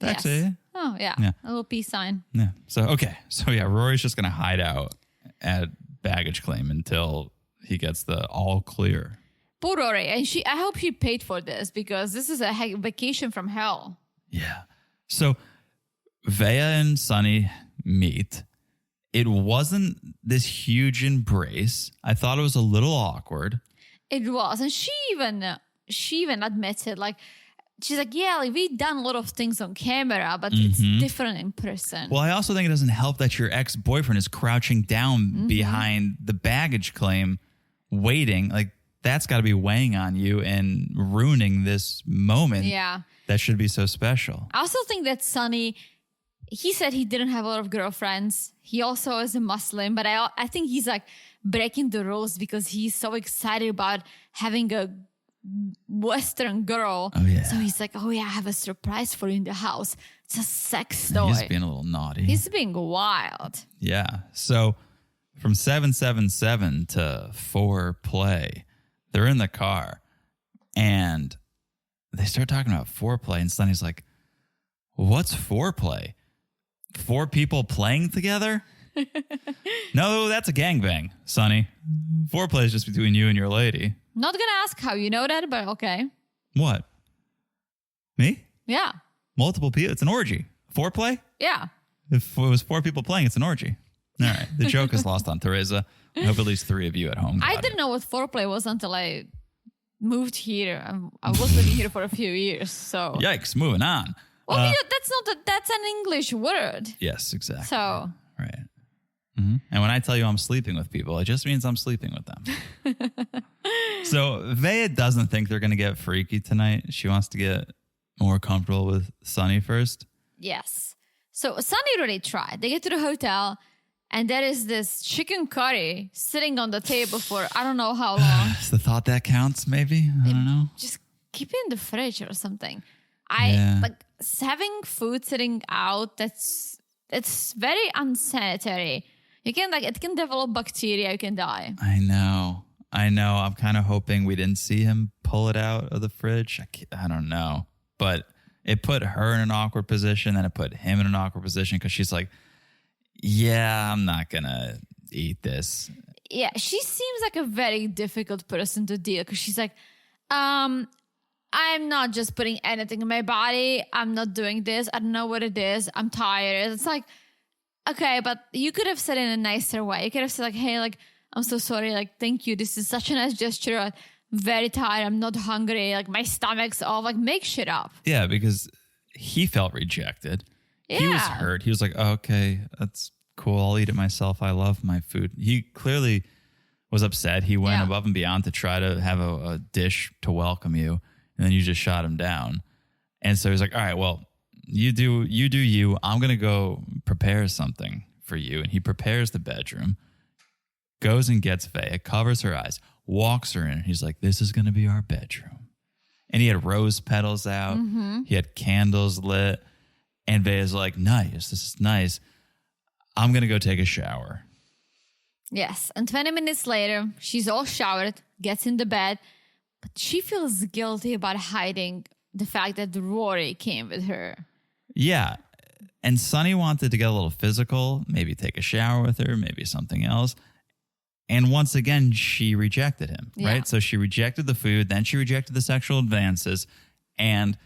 Speaker 1: That's it.
Speaker 2: Oh, yeah. A little peace sign.
Speaker 1: Yeah. So Rory's just going to hide out at baggage claim until he gets the all clear.
Speaker 2: Poor Rory. And I hope she paid for this, because this is a vacation from hell.
Speaker 1: Yeah. So Veah and Sunny meet. It wasn't this huge embrace. I thought it was a little awkward.
Speaker 2: It was. And she even admitted, like, she's like, yeah, like, we've done a lot of things on camera, but it's different in person.
Speaker 1: Well, I also think it doesn't help that your ex-boyfriend is crouching down behind the baggage claim, waiting. Like, that's got to be weighing on you and ruining this moment.
Speaker 2: Yeah.
Speaker 1: That should be so special.
Speaker 2: I also think that Sunny, he said he didn't have a lot of girlfriends. He also is a Muslim, but I think he's like breaking the rules because he's so excited about having a Western girl.
Speaker 1: Oh, yeah.
Speaker 2: So he's like, oh, yeah, I have a surprise for you in the house. It's a sex toy.
Speaker 1: He's being a little naughty.
Speaker 2: He's being wild.
Speaker 1: Yeah. So from 777 to foreplay, they're in the car and they start talking about foreplay. And Sunny's like, what's foreplay? 4 people playing together? No, that's a gangbang, Sunny. Foreplay is just between you and your lady.
Speaker 2: Not going to ask how you know that, but okay.
Speaker 1: What? Me?
Speaker 2: Yeah.
Speaker 1: Multiple people? It's an orgy. Foreplay?
Speaker 2: Yeah.
Speaker 1: If it was 4 people playing, it's an orgy. All right. The joke is lost on Teresa. I hope at least 3 of you at home got
Speaker 2: I didn't know what foreplay was until I moved here. I was living here for a few years, so.
Speaker 1: Yikes, moving on.
Speaker 2: Well, that's an English word.
Speaker 1: Yes, exactly.
Speaker 2: So.
Speaker 1: Right. Mm-hmm. And when I tell you I'm sleeping with people, it just means I'm sleeping with them. So Veah doesn't think they're going to get freaky tonight. She wants to get more comfortable with Sunny first.
Speaker 2: Yes. So Sunny already tried. They get to the hotel And there is this chicken curry sitting on the table for I don't know how long.
Speaker 1: It's the thought that counts, maybe. I don't know.
Speaker 2: Just keep it in the fridge or something. Having food sitting out, it's very unsanitary. You can it can develop bacteria, you can die.
Speaker 1: I know. I'm kind of hoping we didn't see him pull it out of the fridge. I don't know. But it put her in an awkward position, and it put him in an awkward position because she's like, yeah, I'm not going to eat this.
Speaker 2: Yeah, she seems like a very difficult person to deal because she's like, I'm not just putting anything in my body. I'm not doing this. I don't know what it is. I'm tired. It's like, okay, but you could have said it in a nicer way. You could have said like, hey, like, I'm so sorry. Like, thank you. This is such a nice gesture. I'm very tired. I'm not hungry. Like, my stomach's off. Like, make shit up.
Speaker 1: Yeah, because he felt rejected.
Speaker 2: Yeah.
Speaker 1: He was hurt. He was like, oh, okay, that's cool. I'll eat it myself. I love my food. He clearly was upset. He went above and beyond to try to have a dish to welcome you. And then you just shot him down. And so he's like, all right, well, you do you. I'm going to go prepare something for you. And he prepares the bedroom, goes and gets Veah, covers her eyes, walks her in. He's like, this is going to be our bedroom. And he had rose petals out. Mm-hmm. He had candles lit. And Veah's like, nice. This is nice. I'm going to go take a shower.
Speaker 2: Yes. And 20 minutes later, she's all showered, gets in the bed. But she feels guilty about hiding the fact that Rory came with her.
Speaker 1: Yeah. And Sunny wanted to get a little physical, maybe take a shower with her, maybe something else. And once again, she rejected him, right? So she rejected the food, then she rejected the sexual advances. And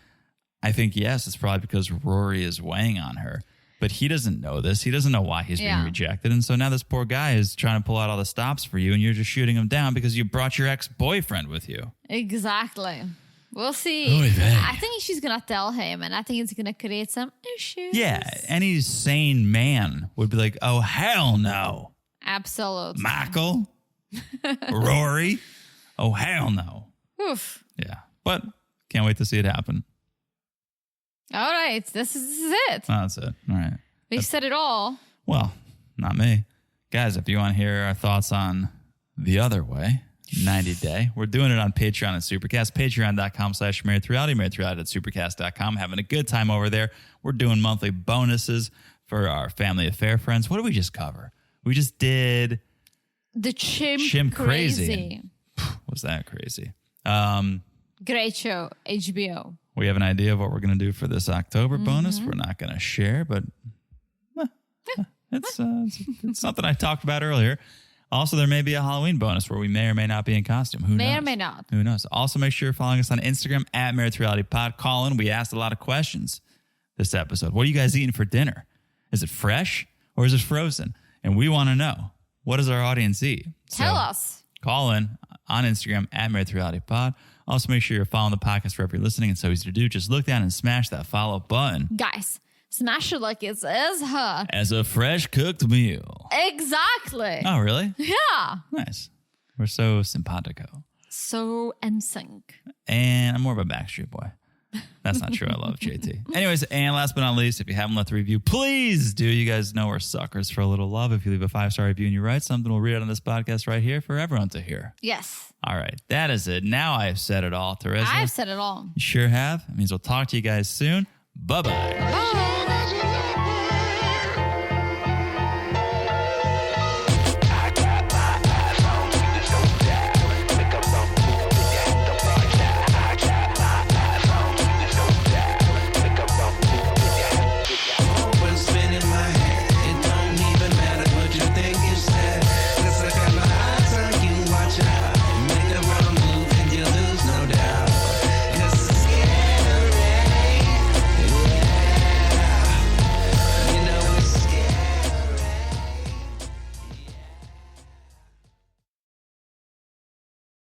Speaker 1: I think, yes, it's probably because Rory is weighing on her. But he doesn't know this. He doesn't know why he's being rejected. And so now this poor guy is trying to pull out all the stops for you, and you're just shooting him down because you brought your ex-boyfriend with you.
Speaker 2: Exactly. We'll see. I think she's going to tell him, and I think it's going to create some issues.
Speaker 1: Yeah, any sane man would be like, oh, hell no.
Speaker 2: Absolutely.
Speaker 1: Michael? Rory? Oh, hell no.
Speaker 2: Oof.
Speaker 1: Yeah, but can't wait to see it happen.
Speaker 2: All right. This is it.
Speaker 1: Oh, that's it. All right.
Speaker 2: We said it all.
Speaker 1: Well, not me. Guys, if you want to hear our thoughts on The Other Way, 90 Day, we're doing it on Patreon and Supercast. Patreon.com/married3reality, married3reality.supercast.com. Having a good time over there. We're doing monthly bonuses for our family affair friends. What did we just cover? We just did
Speaker 2: The Chimp
Speaker 1: Crazy. Was that crazy?
Speaker 2: Great show, HBO.
Speaker 1: We have an idea of what we're going to do for this October bonus. We're not going to share, but it's something I talked about earlier. Also, there may be a Halloween bonus where we may or may not be in costume. Who knows?
Speaker 2: May or may not.
Speaker 1: Who knows? Also, make sure you're following us on Instagram at married2realitypod. Colin, we asked a lot of questions this episode. What are you guys eating for dinner? Is it fresh or is it frozen? And we want to know, what does our audience eat?
Speaker 2: Tell us.
Speaker 1: Call in on Instagram at married2realitypod. Also, make sure you're following the podcast wherever you're listening. It's so easy to do. Just look down and smash that follow button.
Speaker 2: Guys, smash it like it's as hot.
Speaker 1: As a fresh cooked meal.
Speaker 2: Exactly.
Speaker 1: Oh, really?
Speaker 2: Yeah.
Speaker 1: Nice. We're so simpatico.
Speaker 2: So NSYNC.
Speaker 1: And I'm more of a Backstreet Boy. That's not true. I love JT. Anyways, and last but not least, if you haven't left a review, please do. You guys know we're suckers for a little love. If you leave a 5-star review and you write something, we'll read it on this podcast right here for everyone to hear.
Speaker 2: Yes.
Speaker 1: All right. That is it. Now I've said it all, Teresa.
Speaker 2: I've said it all.
Speaker 1: You sure have. It means we'll talk to you guys soon. Bye-bye.